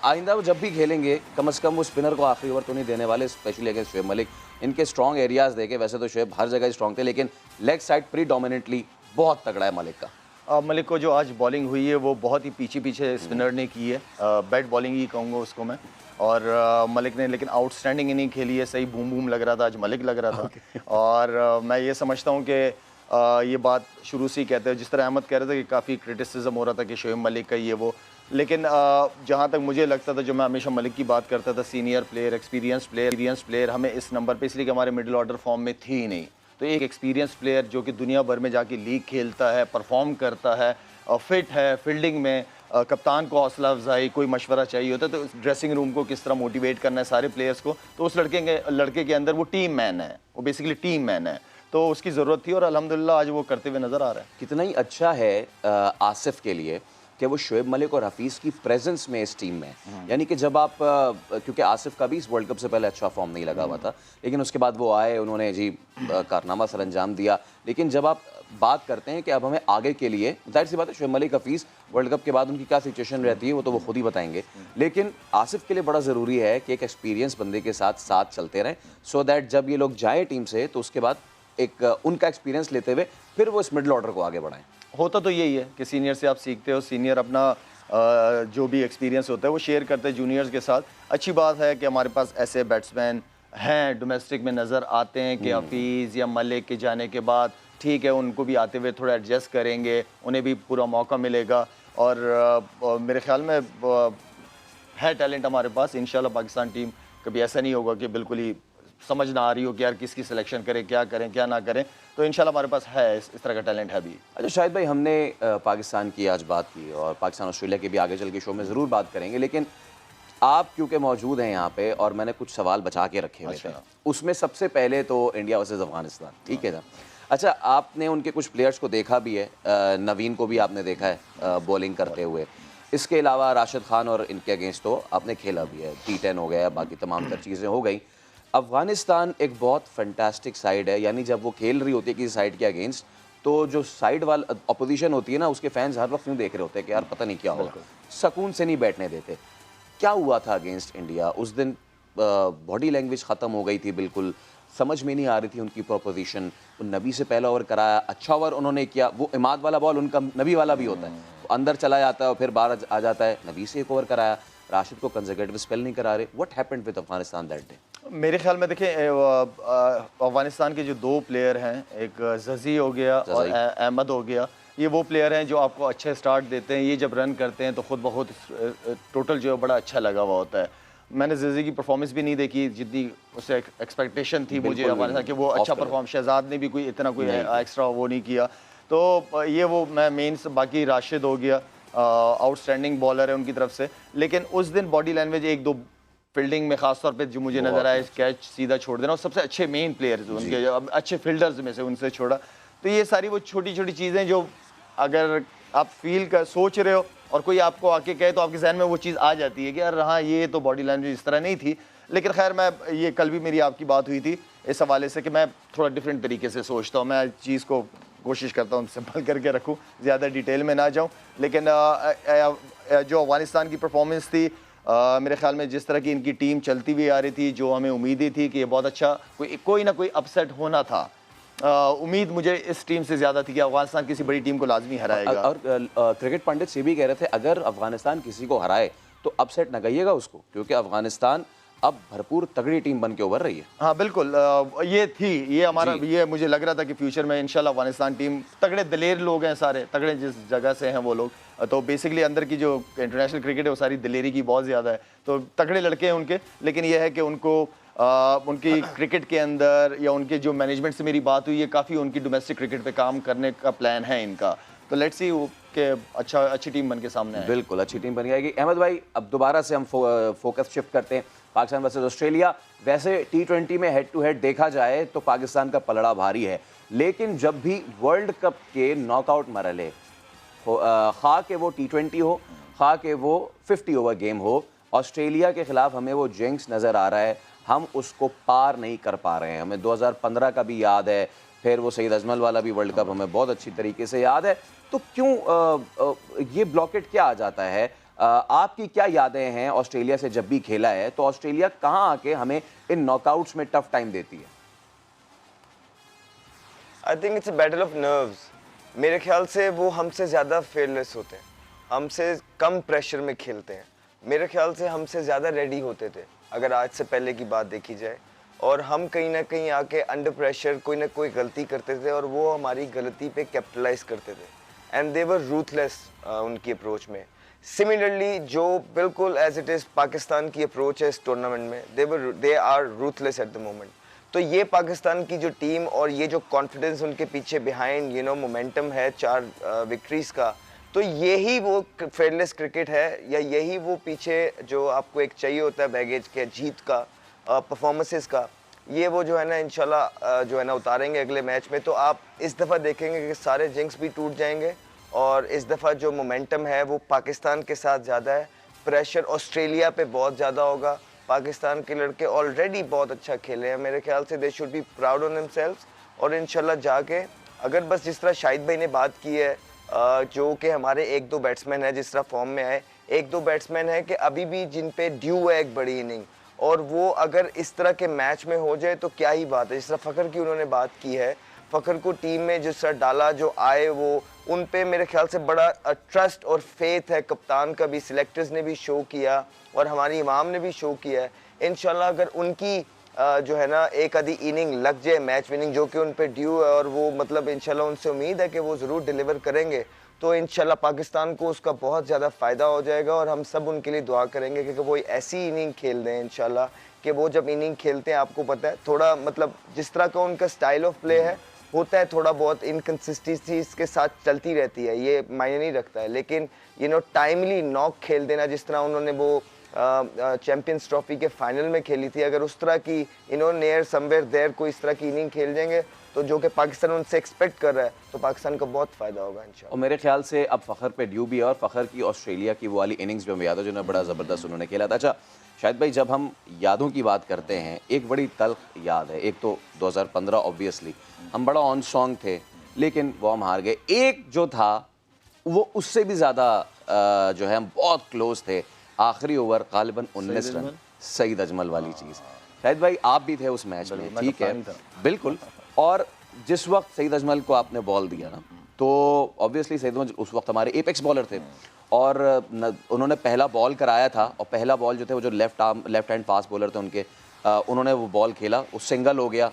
आइंदा वो जब भी खेलेंगे कम से कम वो स्पिनर को आखिरी ओवर तो नहीं देने वाले, स्पेशली अगेंस्ट शुएब मलिक। इनके स्ट्रॉन्ग एरियाज़ देखे, वैसे तो शुएब हर जगह स्ट्रॉन्ग थे, लेकिन लेग साइड प्रीडोमिनेंटली बहुत तगड़ा है मलिक का। मलिक को जो आज बॉलिंग हुई है वो बहुत ही पीछे पीछे स्पिनर ने की है, बैट बॉलिंग ही कहूँगा उसको मैं। और मलिक ने लेकिन आउटस्टैंडिंग इनिंग खेली है, सही बूम बूम लग रहा था आज, मलिक लग रहा था। और मैं ये समझता हूँ कि ये बात शुरू से ही कहते हैं, जिस तरह अहमद कह रहे थे कि काफ़ी क्रिटिसिज्म हो रहा था कि शोएब मलिक का ये वो, लेकिन जहाँ तक मुझे लगता था, जो मैं हमेशा मलिक की बात करता था, सीनियर प्लेयर, एक्सपीरियंस प्लेयर हमें इस नंबर पे, इसलिए कि हमारे मिडिल ऑर्डर फॉर्म में थी ही नहीं। तो एक एक्सपीरियंस प्लेयर जो कि दुनिया भर में जाके लीग खेलता है, परफॉर्म करता है, फिट है, फील्डिंग में कप्तान को हौसला अफजाई, कोई मशवरा चाहिए होता है तो ड्रेसिंग रूम को किस तरह मोटिवेट करना है सारे प्लेयर्स को, तो उस लड़के के अंदर वो टीम मैन है, वो बेसिकली टीम मैन है, तो उसकी ज़रूरत थी और अल्हम्दुलिल्लाह आज वो करते हुए नज़र आ रहा है। कितना ही अच्छा है आसिफ के लिए कि वो शोएब मलिक और हफीज़ की प्रेजेंस में इस टीम में, यानी कि जब आप क्योंकि आसिफ का भी इस वर्ल्ड कप से पहले अच्छा फॉर्म नहीं लगा हुआ था, लेकिन उसके बाद वो आए, उन्होंने जी कारनामा सर अंजाम दिया। लेकिन जब आप बात करते हैं कि अब हमें आगे के लिए, जाहिर सी बात है शोएब मलिक हफीज़ वर्ल्ड कप के बाद उनकी क्या सिचुएशन रहती है वो तो वो खुद ही बताएंगे, लेकिन आसिफ के लिए बड़ा ज़रूरी है कि एक एक्सपीरियंस बंदे के साथ साथ चलते रहें, सो दैट जब ये लोग जाएँ टीम से तो उसके बाद एक उनका एक्सपीरियंस लेते हुए फिर वो इस मिडिल ऑर्डर को आगे बढ़ाएं। होता तो यही है कि सीनियर से आप सीखते हो, सीनियर अपना जो भी एक्सपीरियंस होता है वो शेयर करते हैं जूनियर्स के साथ। अच्छी बात है कि हमारे पास ऐसे बैट्समैन हैं डोमेस्टिक में नज़र आते हैं कि हफीज़ या मलिक के जाने के बाद ठीक है उनको भी आते हुए थोड़ा एडजस्ट करेंगे, उन्हें भी पूरा मौका मिलेगा। और मेरे ख्याल में है टैलेंट हमारे पास। इंशाल्लाह पाकिस्तान टीम कभी ऐसा नहीं होगा कि बिल्कुल ही समझ ना आ रही हो कि यार किसकी सिलेक्शन करें, क्या करें क्या ना करें, तो इंशाल्लाह हमारे पास है इस तरह का टैलेंट है भी। अच्छा शाहिद भाई, हमने पाकिस्तान की आज बात की और पाकिस्तान ऑस्ट्रेलिया की भी आगे चल के शो में ज़रूर बात करेंगे, लेकिन आप क्योंकि मौजूद हैं यहाँ पे और मैंने कुछ सवाल बचा के रखे हुए थे, उसमें सबसे पहले तो इंडिया वर्सेस अफगानिस्तान, ठीक है ना। अच्छा, आपने उनके कुछ प्लेयर्स को देखा भी है, नवीन को भी आपने देखा है बॉलिंग करते हुए, इसके अलावा राशिद खान और इनके अगेंस्ट तो आपने खेला भी है, T10 हो गया, बाकी तमाम तर चीज़ें हो गई। अफ़गानिस्तान एक बहुत फैंटास्टिक साइड है, यानी जब वो खेल रही होती है किसी साइड के अगेंस्ट, तो जो साइड वाला अपोजिशन होती है ना, उसके फैंस हर वक्त यूँ देख रहे होते हैं कि यार पता नहीं क्या होगा, सुकून से नहीं बैठने देते। क्या हुआ था अगेंस्ट इंडिया उस दिन? बॉडी लैंग्वेज ख़त्म हो गई थी बिल्कुल, समझ में नहीं आ रही थी उनकी प्रोपोजिशन। नबी से पहला ओवर कराया, अच्छा ओवर उन्होंने किया, वो इमाद वाला बॉल उनका नबी वाला भी होता है, अंदर चला जाता है और फिर बाहर आ जाता है। नबी से एक ओवर कराया, राशिद को कंसेक्यूटिव स्पेल नहीं करा रहे। What happened with Afghanistan that day? मेरे ख्याल में देखें अफगानिस्तान के जो दो प्लेयर हैं, एक जजी हो गया और अहमद हो गया, ये वो प्लेयर हैं जो आपको अच्छे स्टार्ट देते हैं। ये जब रन करते हैं तो खुद बहुत टोटल जो है बड़ा अच्छा लगा हुआ होता है। मैंने जजी की परफॉर्मेंस भी नहीं देखी जितनी उससे एक्सपेक्टेशन थी मुझे अफगानिस्तान कि वो अच्छा परफॉर्म, शहजाद ने भी कोई इतना कोई एक्स्ट्रा वो नहीं किया, तो ये वो मैं मेन बाकी राशिद हो गया आउटस्टैंडिंग बॉलर है उनकी तरफ से। लेकिन उस दिन बॉडी लैंग्वेज एक दो फील्डिंग में खासतौर पे जो मुझे नजर आया, कैच सीधा छोड़ देना और सबसे अच्छे मेन प्लेयर्स उनके अच्छे फील्डर्स में से उनसे छोड़ा, तो ये सारी वो छोटी छोटी चीज़ें जो अगर आप फील कर सोच रहे हो और कोई आपको आके कहे तो आपके जहन में वो चीज़ आ जाती है कि यार हाँ ये तो बॉडी लैंग्वेज इस तरह नहीं थी। लेकिन खैर मैं ये कल भी मेरी आपकी बात हुई थी इस हवाले से कि मैं थोड़ा डिफरेंट तरीके से सोचता हूँ, मैं चीज़ को कोशिश करता हूँ संभल करके रखूँ, ज़्यादा डिटेल में ना जाऊँ। लेकिन जो अफगानिस्तान की परफॉर्मेंस थी, मेरे ख्याल में जिस तरह की इनकी टीम चलती हुई आ रही थी, जो हमें उम्मीदें थी कि ये बहुत अच्छा कोई ना कोई अपसेट होना था, उम्मीद मुझे इस टीम से ज़्यादा थी कि अफगानिस्तान किसी बड़ी टीम को लाजमी हराएगा। और क्रिकेट पंडित ये भी कह रहे थे अगर अफगानिस्तान किसी को हराए तो अपसेट न कहिएगा उसको, क्योंकि अफगानिस्तान अब भरपूर तगड़ी टीम बन के उभर रही है। हाँ बिल्कुल, ये थी, ये हमारा ये मुझे लग रहा था कि फ्यूचर में इंशाल्लाह अफगानिस्तान टीम, तगड़े दलेर लोग हैं सारे, तगड़े जिस जगह से हैं वो लोग, तो बेसिकली अंदर की जो इंटरनेशनल क्रिकेट है वो सारी दलेरी की बहुत ज़्यादा है, तो तगड़े लड़के हैं उनके। लेकिन यह है कि उनको उनकी क्रिकेट के अंदर या उनके जो मैनेजमेंट से मेरी बात हुई है, काफ़ी उनकी डोमेस्टिक क्रिकेट पे काम करने का प्लान है इनका, तो लेट्स सी कि अच्छी टीम बन के सामने है। बिल्कुल अच्छी टीम बन जाएगी। अहमद भाई, अब दोबारा से हम फोकस शिफ्ट करते हैं पाकिस्तान वर्सेस ऑस्ट्रेलिया। वैसे T20 में हेड टू हेड देखा जाए तो पाकिस्तान का पलड़ा भारी है, लेकिन जब भी वर्ल्ड कप के नॉकआउट मरहले खा के वो T20 हो, खा के वो 50 ओवर गेम हो, ऑस्ट्रेलिया के खिलाफ हमें वो जिंक्स नज़र आ रहा है, हम उसको पार नहीं कर पा रहे हैं। हमें 2015 का भी याद है, फिर वो सईद अजमल वाला भी वर्ल्ड कप हमें बहुत अच्छी तरीके से याद है। तो क्यों ये ब्लॉकेट क्या आ जाता है? आपकी क्या यादें हैं ऑस्ट्रेलिया से जब भी खेला है, तो ऑस्ट्रेलिया कहाँ आके हमें इन नॉकआउट्स में टफ टाइम देती है? I think it's a battle of nerves मेरे ख्याल से वो हमसे ज़्यादा फेयरलेस होते हैं, हमसे कम प्रेशर में खेलते हैं, मेरे ख्याल से हमसे ज़्यादा रेडी होते थे अगर आज से पहले की बात देखी जाए। और हम कहीं ना कहीं आके अंडर प्रेशर कोई ना कोई गलती करते थे और वो हमारी गलती पे कैपिटलाइज करते थे एंड दे वर रूथलेस उनकी अप्रोच में। सिमिलरली जो बिल्कुल एज इट इज़ पाकिस्तान की अप्रोच है इस टूर्नामेंट में, they are ruthless at the moment. तो ये पाकिस्तान की जो टीम और ये जो कॉन्फिडेंस उनके पीछे बिहाइंड मोमेंटम है 4 विक्ट्रीज़ का, तो यही वो फेयरलेस क्रिकेट है, या यही वो पीछे जो आपको एक चाहिए होता है बैगेज के जीत का, परफॉर्मेंसेस का, ये वो जो है ना इंशाल्लाह जो है ना उतारेंगे अगले मैच में। तो आप इस दफ़ा देखेंगे कि सारे जिंक्स भी टूट जाएंगे और इस दफ़ा जो मोमेंटम है वो पाकिस्तान के साथ ज़्यादा है, प्रेशर ऑस्ट्रेलिया पे बहुत ज़्यादा होगा। पाकिस्तान के लड़के ऑलरेडी बहुत अच्छा खेले हैं, मेरे ख्याल से they should be proud on themselves. और इंशाल्लाह जाके अगर बस जिस तरह शाहिद भाई ने बात की है, जो कि हमारे 1-2 बैट्समैन हैं जिस तरह फॉर्म में आए, 1-2 बैट्समैन हैं कि अभी भी जिन पे ड्यू है एक बड़ी इनिंग, और वो अगर इस तरह के मैच में हो जाए तो क्या ही बात है। जिस तरह फ़खर की उन्होंने बात की है, फ़खर को टीम में जिस तरह डाला, जो आए वो उन पे मेरे ख्याल से बड़ा ट्रस्ट और फेथ है, कप्तान का भी, सिलेक्टर्स ने भी शो किया और हमारी इमाम ने भी शो किया है। इंशाल्लाह अगर उनकी जो है ना एक आधी इनिंग लग जाए मैच विनिंग, जो कि उन पे ड्यू है, और वो मतलब इंशाल्लाह उनसे उम्मीद है कि वो ज़रूर डिलीवर करेंगे, तो इंशाल्लाह पाकिस्तान को उसका बहुत ज़्यादा फ़ायदा हो जाएगा। और हम सब उनके लिए दुआ करेंगे कि वो ऐसी इनिंग खेल दें इंशाल्लाह, कि वो जब इनिंग खेलते हैं आपको पता है थोड़ा मतलब जिस तरह का उनका स्टाइल ऑफ प्ले है होता है, थोड़ा बहुत इनकन्सिस्टेंसी इसके साथ चलती रहती है, ये मायने नहीं रखता है, लेकिन टाइमली नॉक खेल देना, जिस तरह उन्होंने वो चैंपियंस ट्रॉफी के फाइनल में खेली थी, अगर उस तरह की नियर समवेयर देयर कोई इस तरह की इनिंग खेल जाएंगे तो जो कि पाकिस्तान उनसे एक्सपेक्ट कर रहा है, तो पाकिस्तान का बहुत फ़ायदा होगा इंशाल्लाह। और मेरे ख्याल से अब फ़खर पे ड्यू भी है, और फ़खर की ऑस्ट्रेलिया की वो वाली इनिंग्स भी हमें याद है जिन्होंने बड़ा ज़बरदस्त उन्होंने खेला था। अच्छा शाहिद भाई, जब हम यादों की बात करते हैं, एक बड़ी तल्ख याद है, एक तो 2015 ऑब्वियसली हम बड़ा ऑन सॉन्ग थे लेकिन वो हम हार गए। एक जो था वो उससे भी ज़्यादा जो है हम बहुत क्लोज थे, आखिरी ओवर गालिबन 19 रन, सईद अजमल वाली चीज़। शाहिद भाई आप भी थे उस मैच में, ठीक है, बिल्कुल। और जिस वक्त सईद अजमल को आपने बॉल दिया ना, तो ऑब्वियसली सईद अजमल उस वक्त हमारे एपेक्स बॉलर थे, और उन्होंने पहला बॉल कराया था, और पहला बॉल जो थे वो जो लेफ्ट हैंड फास्ट बॉलर थे उनके, उन्होंने वो बॉल खेला, वो सिंगल हो गया,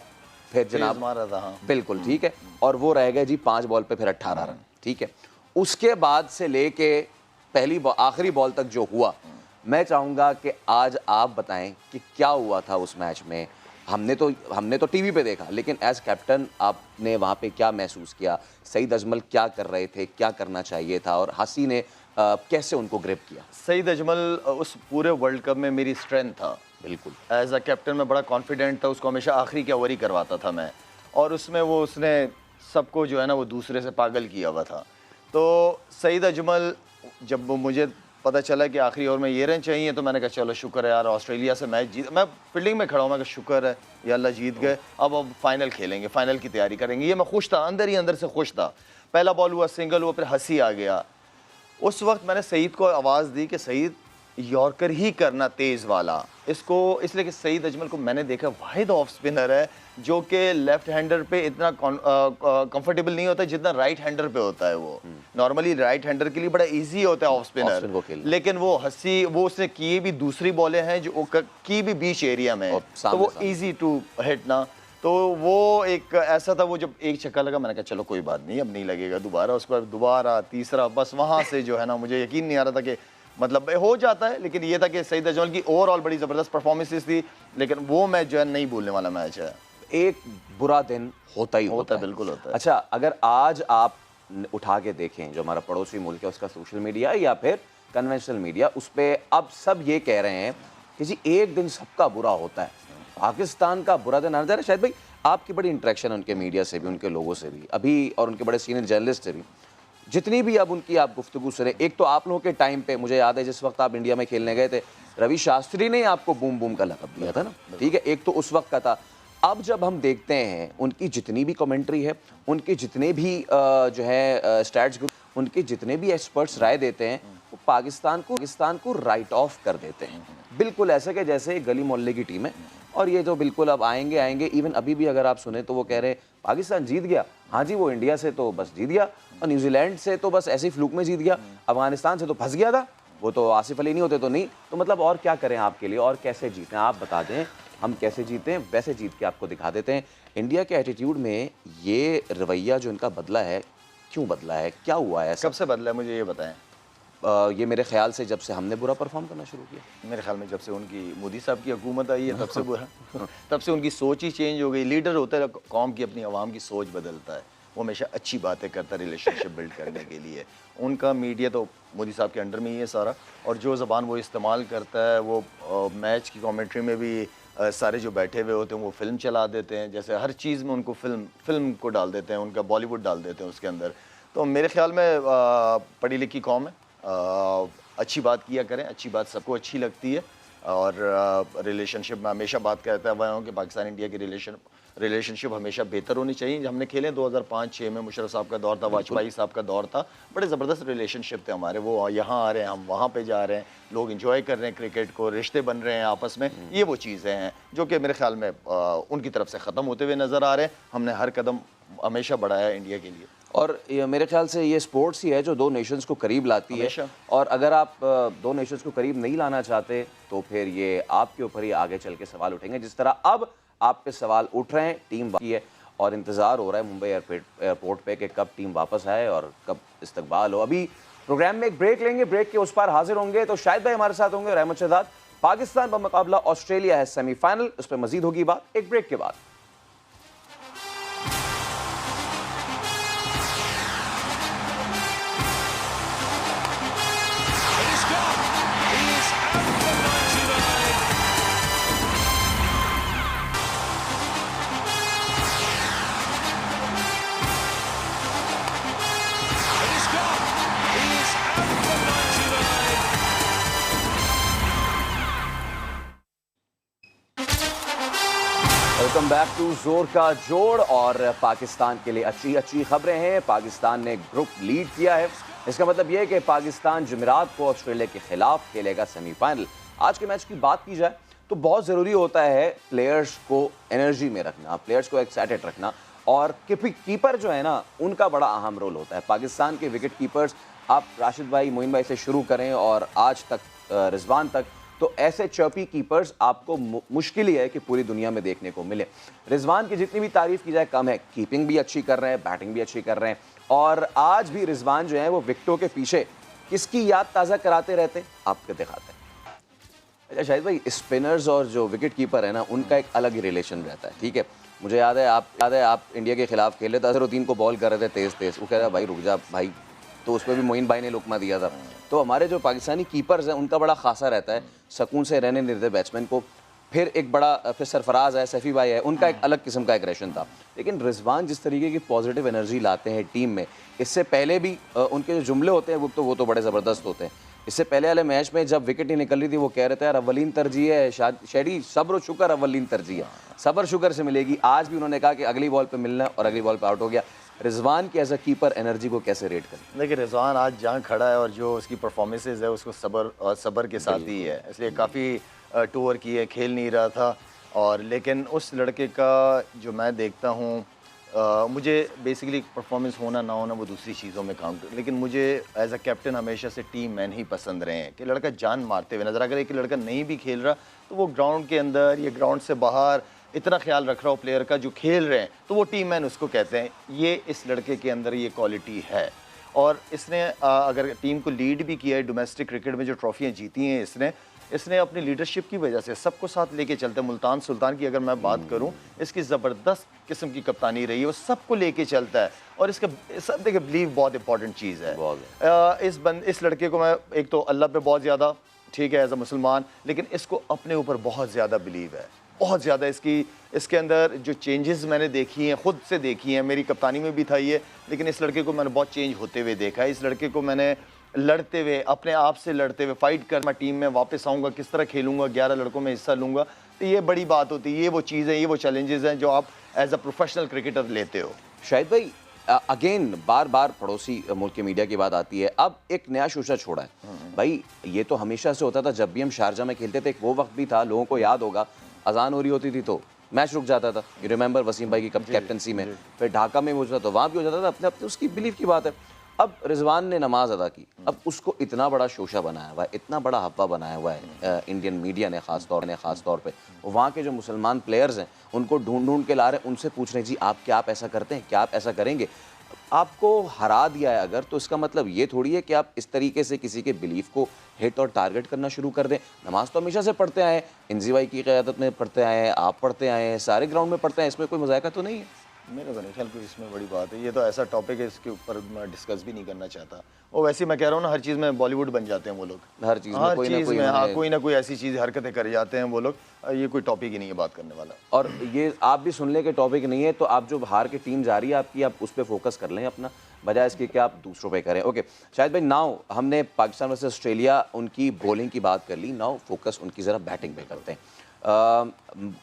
फिर जनाब मारा था, हाँ। बिल्कुल ठीक है, और वो रह गए जी 5 बॉल पे फिर 18 रन, ठीक है। उसके बाद से लेके आखिरी बॉल तक जो हुआ, मैं चाहूँगा कि आज आप बताएं कि क्या हुआ था उस मैच में। हमने तो टीवी पे देखा, लेकिन एज कैप्टन आपने वहाँ पे क्या महसूस किया? सईद अजमल क्या कर रहे थे, क्या करना चाहिए था, और हसी ने कैसे उनको ग्रिप किया? सईद अजमल उस पूरे वर्ल्ड कप में मेरी स्ट्रेंथ था, बिल्कुल एज अ कैप्टन मैं बड़ा कॉन्फिडेंट था, उसको हमेशा आखिरी के ओवर ही करवाता था मैं, और उसमें उसने सबको जो है ना वो दूसरे से पागल किया हुआ था। तो सईद अजमल, जब मुझे पता चला कि आखिरी ओवर में ये रन चाहिए, तो मैंने कहा चलो शुक्र है यार, ऑस्ट्रेलिया से मैच जीत, मैं फील्डिंग में खड़ा हूँ, मैं कहा शुक्र है या अल्लाह जीत गए, अब फाइनल खेलेंगे, फाइनल की तैयारी करेंगे, ये मैं खुश था, अंदर ही अंदर से खुश था। पहला बॉल हुआ, सिंगल हुआ, फिर हंसी आ गया। उस वक्त मैंने सईद को आवाज़ दी कि सईद यॉर्कर ही करना तेज़ वाला, इसको, इसलिए कि सईद अजमल को मैंने देखा वाहिद ऑफ स्पिनर है जो कि लेफ्ट हैंडर पे इतना कंफर्टेबल नहीं होता जितना राइट हैंडर पे होता है। वो नॉर्मली राइट हैंडर के लिए बड़ा इजी होता है ऑफ स्पिनर, लेकिन वो वो उसने की भी दूसरी बॉलें हैं जो की भी बीच एरिया में, तो वो इजी टू हिट ना, तो वो एक ऐसा था, वो जब एक छक्का लगा मैंने कहा चलो कोई बात नहीं, अब नहीं लगेगा दोबारा, उसके बाद दोबारा तीसरा, बस वहाँ से जो है ना मुझे यकीन नहीं आ रहा था कि मतलब हो जाता है, लेकिन ये था कि सईद अजमल की ओवरऑल बड़ी ज़बरदस्त परफॉर्मेंसेस थी, लेकिन वो मैच जो है नहीं भूलने वाला मैच है। एक बुरा दिन होता ही होता है, बिल्कुल होता है। अच्छा, अगर आज आप उठा के देखें जो हमारा पड़ोसी मुल्क है उसका सोशल मीडिया या फिर कन्वेंशनल मीडिया, उस पर अब सब ये कह रहे हैं कि जी एक दिन सबका बुरा होता है, पाकिस्तान का बुरा दिन आना जा रहा है। शायद भाई आपकी बड़ी इंटरेक्शन है उनके मीडिया से भी, उनके लोगों से भी अभी, और उनके बड़े सीनियर जर्नलिस्ट से भी, जितनी भी अब उनकी आप गुफ्तगू सुने, एक तो आप लोगों के टाइम पे मुझे याद है जिस वक्त आप इंडिया में खेलने गए थे, रवि शास्त्री ने आपको बूम बूम का लक़ब दिया था ना, ठीक है, एक तो उस वक्त का था। अब जब हम देखते हैं उनकी जितनी भी कमेंट्री है, उनके जितने भी जो है स्टैट्स ग्रुप, उनके जितने भी एक्सपर्ट्स राय देते हैं, वो पाकिस्तान को राइट ऑफ कर देते हैं, बिल्कुल ऐसे कि जैसे गली मोहल्ले की टीम है। और ये जो बिल्कुल अब आएंगे, इवन अभी भी अगर आप सुने तो वो कह रहे हैं पाकिस्तान जीत गया, हाँ जी, वो इंडिया से तो बस जीत गया और न्यूजीलैंड से तो बस ऐसे ही फ्लूक में जीत गया, अफगानिस्तान से तो फंस गया था, वो तो आसिफ अली नहीं होते तो नहीं। तो मतलब और क्या करें आपके लिए और कैसे जीतें, आप बता दें हम कैसे जीतें, वैसे जीत के आपको दिखा देते हैं। इंडिया के एटीट्यूड में ये रवैया जो इनका बदला है, क्यों बदला है, क्या हुआ है ऐसा? कब से बदला है मुझे ये बताएं। ये मेरे ख्याल से जब से हमने बुरा परफॉर्म करना शुरू किया। मेरे ख्याल में जब से उनकी मोदी साहब की हुकूमत आई है तब से बुरा तब से उनकी सोच ही चेंज हो गई। लीडर होता है कौम की, अपनी आवाम की सोच बदलता है, वो हमेशा अच्छी बातें करता है रिलेशनशिप बिल्ड करने के लिए। उनका मीडिया तो मोदी साहब के अंडर में ही है सारा, और जो ज़बान वो इस्तेमाल करता है वो मैच की कमेंट्री में भी सारे जो बैठे हुए होते हैं वो फिल्म चला देते हैं, जैसे हर चीज़ में उनको फिल्म को डाल देते हैं, उनका बॉलीवुड डाल देते हैं उसके अंदर। तो मेरे ख्याल में पढ़ी लिखी कौम है, अच्छी बात किया करें, अच्छी बात सबको अच्छी लगती है। और रिलेशनशिप में हमेशा बात कहता है वह कि पाकिस्तान इंडिया की रिलेशनशिप हमेशा बेहतर होनी चाहिए। हमने खेले 2005-6 में, मुशर्रफ साहब का दौर था, वाजपेयी साहब का दौर था, बड़े ज़बरदस्त रिलेशनशिप थे हमारे। वो यहाँ आ रहे हैं, हम वहाँ पे जा रहे हैं, लोग इंजॉय कर रहे हैं क्रिकेट को, रिश्ते बन रहे हैं आपस में। ये वो चीज़ें हैं जो कि मेरे ख्याल में उनकी तरफ से ख़त्म होते हुए नज़र आ रहे हैं। हमने हर कदम हमेशा बढ़ाया इंडिया के लिए, और मेरे ख्याल से ये स्पोर्ट्स ही है जो दो नेशंस को करीब लाती है। और अगर आप दो नेशंस को करीब नहीं लाना चाहते तो फिर ये आपके ऊपर ही आगे चल के सवाल उठेंगे, जिस तरह अब आप पे सवाल उठ रहे हैं। टीम बाकी है और इंतज़ार हो रहा है मुंबई एयरपोर्ट पे कि कब टीम वापस आए और कब इस्तकबाल हो। अभी प्रोग्राम में एक ब्रेक लेंगे, ब्रेक के उस पार हाजिर होंगे तो शाहिद भाई हमारे साथ होंगे और अहमद शहजाद। पाकिस्तान का मुकाबला ऑस्ट्रेलिया है सेमीफाइनल, उस पर मजीद होगी बात एक ब्रेक के बाद। वेलकम बैक टू जोर का जोड़। और पाकिस्तान के लिए अच्छी खबरें हैं। पाकिस्तान ने ग्रुप लीड किया है, इसका मतलब यह है कि पाकिस्तान जुमेरात को ऑस्ट्रेलिया के खिलाफ खेलेगा सेमीफाइनल। आज के मैच की बात की जाए तो बहुत ज़रूरी होता है प्लेयर्स को एनर्जी में रखना, प्लेयर्स को एक्साइटेड रखना, और कीपर जो है ना उनका बड़ा अहम रोल होता है। पाकिस्तान के विकेट कीपर्स, आप राशिद भाई, मोइन भाई से शुरू करें और आज तक रिजवान तक, तो ऐसे चौपी कीपर्स आपको मुश्किल ही है कि पूरी दुनिया में देखने को मिले। रिजवान की जितनी भी तारीफ की जाए कम है, कीपिंग भी अच्छी कर रहे हैं, बैटिंग भी अच्छी कर रहे हैं। और आज भी रिजवान जो है वो विकेटों के पीछे किसकी याद ताज़ा कराते रहते हैं, आपको दिखाते हैं। अच्छा शाहिद भाई, स्पिनर्स और जो विकेट कीपर है ना उनका एक अलग ही रिलेशन रहता है, ठीक है। मुझे याद है आप इंडिया के खिलाफ खेले थे, अजहरुद्दीन को बॉल कर रहे थे तेज़, वो कह रहा भाई रुक जा भाई, तो उस पर भी मोइन भाई ने लुकमा दिया था। तो हमारे जो पाकिस्तानी कीपर्स हैं उनका बड़ा खासा रहता है, सुकून से रहने नहीं देते बैट्समैन को। फिर एक बड़ा, फिर सरफराज है, सैफी भाई है, उनका एक अलग किस्म का एग्रेशन था। लेकिन रिजवान जिस तरीके की पॉजिटिव एनर्जी लाते हैं टीम में, इससे पहले भी उनके जो जुमले होते हैं वो तो बड़े ज़बरदस्त होते हैं। इससे पहले वाले मैच में जब विकेट ही निकल रही थी वो कह रहे थे यार अव्वलीन तरजीह है, शेडी सब्र शुक्र अव्वलीन तरजीह है, सब्र शुक्र से मिलेगी। आज भी उन्होंने कहा कि अगली बॉल पे मिलना है और अगली बॉल पे आउट हो गया। रिजवान की एज अ कीपर एनर्जी को कैसे रेट करें? देखिए रिजवान आज जहाँ खड़ा है और जो उसकी परफॉर्मेंसेज है उसको सब्र के साथ ही है, इसलिए काफ़ी टूर किए, खेल नहीं रहा था। और लेकिन उस लड़के का जो मैं देखता हूँ, मुझे बेसिकली परफॉर्मेंस होना ना होना वो दूसरी चीज़ों में काउंट, लेकिन मुझे एज अ कैप्टन हमेशा से टीम मैन ही पसंद रहे हैं कि लड़का जान मारते हुए नजर, अगर एक लड़का नहीं भी खेल रहा तो वो ग्राउंड के अंदर या ग्राउंड से बाहर इतना ख्याल रख रहा हो प्लेयर का जो खेल रहे हैं, तो वो टीम मैन उसको कहते हैं। ये इस लड़के के अंदर ये क्वालिटी है। और इसने अगर टीम को लीड भी किया है, डोमेस्टिक क्रिकेट में जो ट्रॉफियाँ जीती हैं इसने अपनी लीडरशिप की वजह से सबको साथ लेके चलते हैं। मुल्तान सुल्तान की अगर मैं बात करूं, इसकी ज़बरदस्त किस्म की कप्तानी रही है, वो सबको लेके चलता है। और इसका सब देखिए बिलीव बहुत इंपॉर्टेंट चीज़ है। इस लड़के को मैं, एक तो अल्लाह पे बहुत ज़्यादा, ठीक है एज अ मुसलमान, लेकिन इसको अपने ऊपर बहुत ज़्यादा बिलीव है, बहुत ज़्यादा। इसके अंदर जो चेंजेस मैंने देखी हैं, ख़ुद से देखी हैं, मेरी कप्तानी में भी था ये, लेकिन इस लड़के को मैंने बहुत चेंज होते हुए देखा है। इस लड़के को मैंने लड़ते हुए, अपने आप से लड़ते हुए, फाइट कर, मैं टीम में वापस आऊँगा, किस तरह खेलूँगा, 11 लड़कों में हिस्सा लूँगा, तो ये बड़ी बात होती है। ये वो चीज़ है, ये वो चैलेंजेस हैं जो आप एज अ प्रोफेशनल क्रिकेटर लेते हो। शाहिद भाई, अगेन बार बार पड़ोसी मुल्क के मीडिया की बात आती है, अब एक नया शोशा छोड़ा है भाई। ये तो हमेशा से होता था, जब भी हम शारजा में खेलते थे, वो वक्त भी था, लोगों को याद होगा, अजान हो रही होती थी तो मैच रुक जाता था। यू रिमेंबर वसीम भाई की कैप्टनसी में, फिर ढाका में वो तो वहाँ भी हो जाता था, अपने अपने उसकी बिलीफ की बात है। अब रिजवान ने नमाज अदा की, अब उसको इतना बड़ा शोशा बनाया हुआ है, इतना बड़ा हवा बनाया हुआ है इंडियन मीडिया ने ख़ास तौर पे, वहाँ के जो मुसलमान प्लेयर्स हैं उनको ढूंढ ढूंढ के ला रहे हैं, उनसे पूछ रहे हैं जी क्या आप ऐसा करते हैं, क्या आप ऐसा करेंगे। आपको हरा दिया है अगर, तो इसका मतलब ये थोड़ी है कि आप इस तरीके से किसी के बिलीफ को हिट और टारगेट करना शुरू कर दें। नमाज तो हमेशा से पढ़ते आए हैं, इंजी भाई की क़यादत में पढ़ते आए हैं, आप पढ़ते आए हैं, सारे ग्राउंड में पढ़ते हैं, इसमें कोई मजाका तो नहीं है। मेरे को नहीं ख्याल कोई इसमें बड़ी बात है। ये तो ऐसा टॉपिक है, इसके ऊपर मैं डिस्कस भी नहीं करना चाहता। और वैसे ही मैं कह रहा हूँ ना, हर चीज़ में बॉलीवुड बन जाते हैं वो लोग, हर चीज़ में कोई ना कोई ऐसी चीज़ हरकतें कर जाते हैं वो लोग। ये कोई टॉपिक ही नहीं है बात करने वाला। और ये आप भी सुन लें कि टॉपिक नहीं है, तो आप जो हार की टीम जा रही है आपकी, आप उस पर फोकस कर लें अपना, बजाय इसके कि आप दूसरों पे करें। ओके शायद भाई, नाउ हमने पाकिस्तान वर्सेस ऑस्ट्रेलिया उनकी बॉलिंग की बात कर ली, नाउ फोकस उनकी ज़रा बैटिंग पे करते हैं।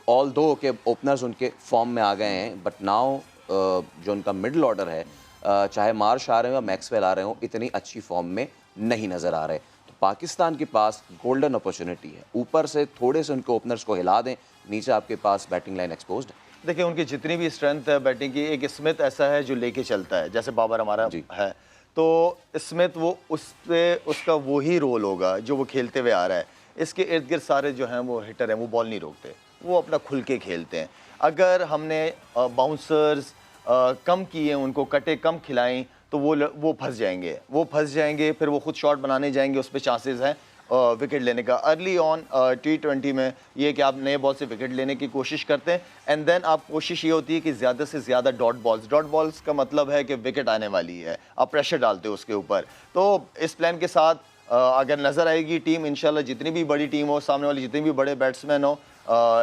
ऑल दो के ओपनर्स उनके फॉर्म में आ गए हैं, बट नाउ जो उनका मिडल ऑर्डर है, चाहे मार्श आ रहे हो या मैक्सवेल आ रहे हो, इतनी अच्छी फॉर्म में नहीं नज़र आ रहे। तो पाकिस्तान के पास गोल्डन अपॉर्चुनिटी है, ऊपर से थोड़े से उनके ओपनर्स को हिला दें, नीचे आपके पास बैटिंग लाइन एक्सपोज्ड है। देखिए उनकी जितनी भी स्ट्रेंथ है बैटिंग की, एक स्मिथ ऐसा है जो लेके चलता है, जैसे बाबर हमारा है, तो स्मिथ वो उसका वही रोल होगा जो वो खेलते हुए आ रहा है। इसके इर्द गिर्द सारे जो हैं वो हिटर हैं, वो बॉल नहीं रोकते, वो अपना खुल के खेलते हैं। अगर हमने बाउंसर्स कम किए, उनको कटे कम खिलाएं, तो वो फंस जाएंगे, फिर वो खुद शॉट बनाने जाएंगे, उस पर चांसेस हैं विकेट लेने का। अर्ली ऑन T20 में ये कि आप नए बॉल से विकेट लेने की कोशिश करते हैं, एंड देन आप कोशिश ये होती है कि ज़्यादा से ज़्यादा डॉट बॉल्स का मतलब है कि विकेट आने वाली है, आप प्रेशर डालते हो उसके ऊपर। तो इस प्लान के साथ अगर नज़र आएगी टीम, इंशाल्लाह जितनी भी बड़ी टीम हो, सामने वाली जितने भी बड़े बैट्समैन हो,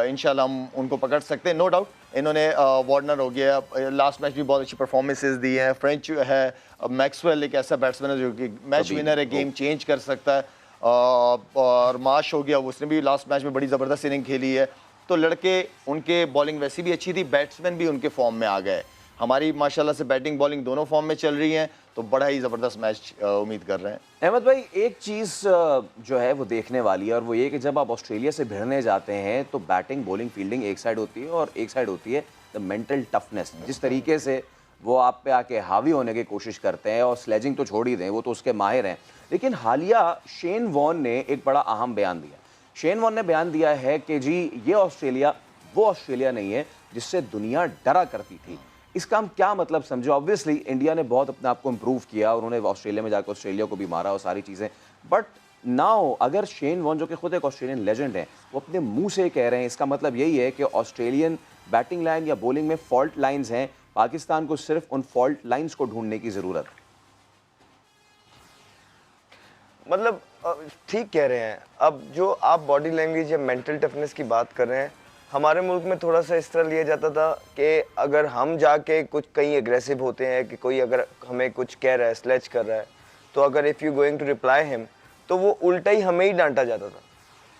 इंशाल्लाह हम उनको पकड़ सकते हैं। नो डाउट इन्होंने वार्नर हो गया, लास्ट मैच भी बहुत अच्छी परफॉर्मेंसेस दी हैं, फ्रेंच है, मैक्सवेल एक ऐसा बैट्समैन है जो कि मैच विनर है, गेम चेंज कर सकता है, और मार्श हो गया, उसने भी लास्ट मैच में बड़ी ज़बरदस्त इनिंग खेली है। तो लड़के, उनके बॉलिंग वैसी भी अच्छी थी, बैट्समैन भी उनके फॉर्म में आ गए। हमारी माशाल्लाह से बैटिंग बॉलिंग दोनों फॉर्म में चल रही हैं, तो बड़ा ही ज़बरदस्त मैच उम्मीद कर रहे हैं। अहमद भाई, एक चीज़ जो है वो देखने वाली है, और वो ये कि जब आप ऑस्ट्रेलिया से भिड़ने जाते हैं तो बैटिंग बॉलिंग फील्डिंग एक साइड होती है, और एक साइड होती है द मेंटल टफनेस। जिस तरीके से वो आप पे आके हावी होने की कोशिश करते हैं, और स्लेजिंग तो छोड़ ही दें, वो तो उसके माहिर हैं। लेकिन हालिया शेन वॉर्न ने एक बड़ा अहम बयान दिया। शेन वॉर्न ने बयान दिया है कि जी ये ऑस्ट्रेलिया वो ऑस्ट्रेलिया नहीं है जिससे दुनिया डरा करती थी। इसका हम क्या मतलब समझो? ऑब्वियसली इंडिया ने बहुत अपने आप को इम्प्रूव किया, उन्होंने ऑस्ट्रेलिया में जाकर ऑस्ट्रेलिया को भी मारा और सारी चीज़ें, बट नाउ अगर शेन वॉर्न जो कि खुद एक ऑस्ट्रेलियन लेजेंड है, वो अपने मुंह से कह रहे हैं, इसका मतलब यही है कि ऑस्ट्रेलियन बैटिंग लाइन या बॉलिंग में फॉल्ट लाइंस हैं, पाकिस्तान को सिर्फ उन फॉल्ट लाइंस को ढूंढने की ज़रूरत है। मतलब ठीक कह रहे हैं। अब जो आप बॉडी लैंग्वेज या मेंटल टफनेस की बात कर रहे हैं, हमारे मुल्क में थोड़ा सा इस तरह लिया जाता था कि अगर हम जाके कुछ कहीं एग्रेसिव होते हैं, कि कोई अगर हमें कुछ कह रहा है, स्लेज कर रहा है, तो अगर if you going to reply him, तो वो उल्टा ही हमें ही डांटा जाता था।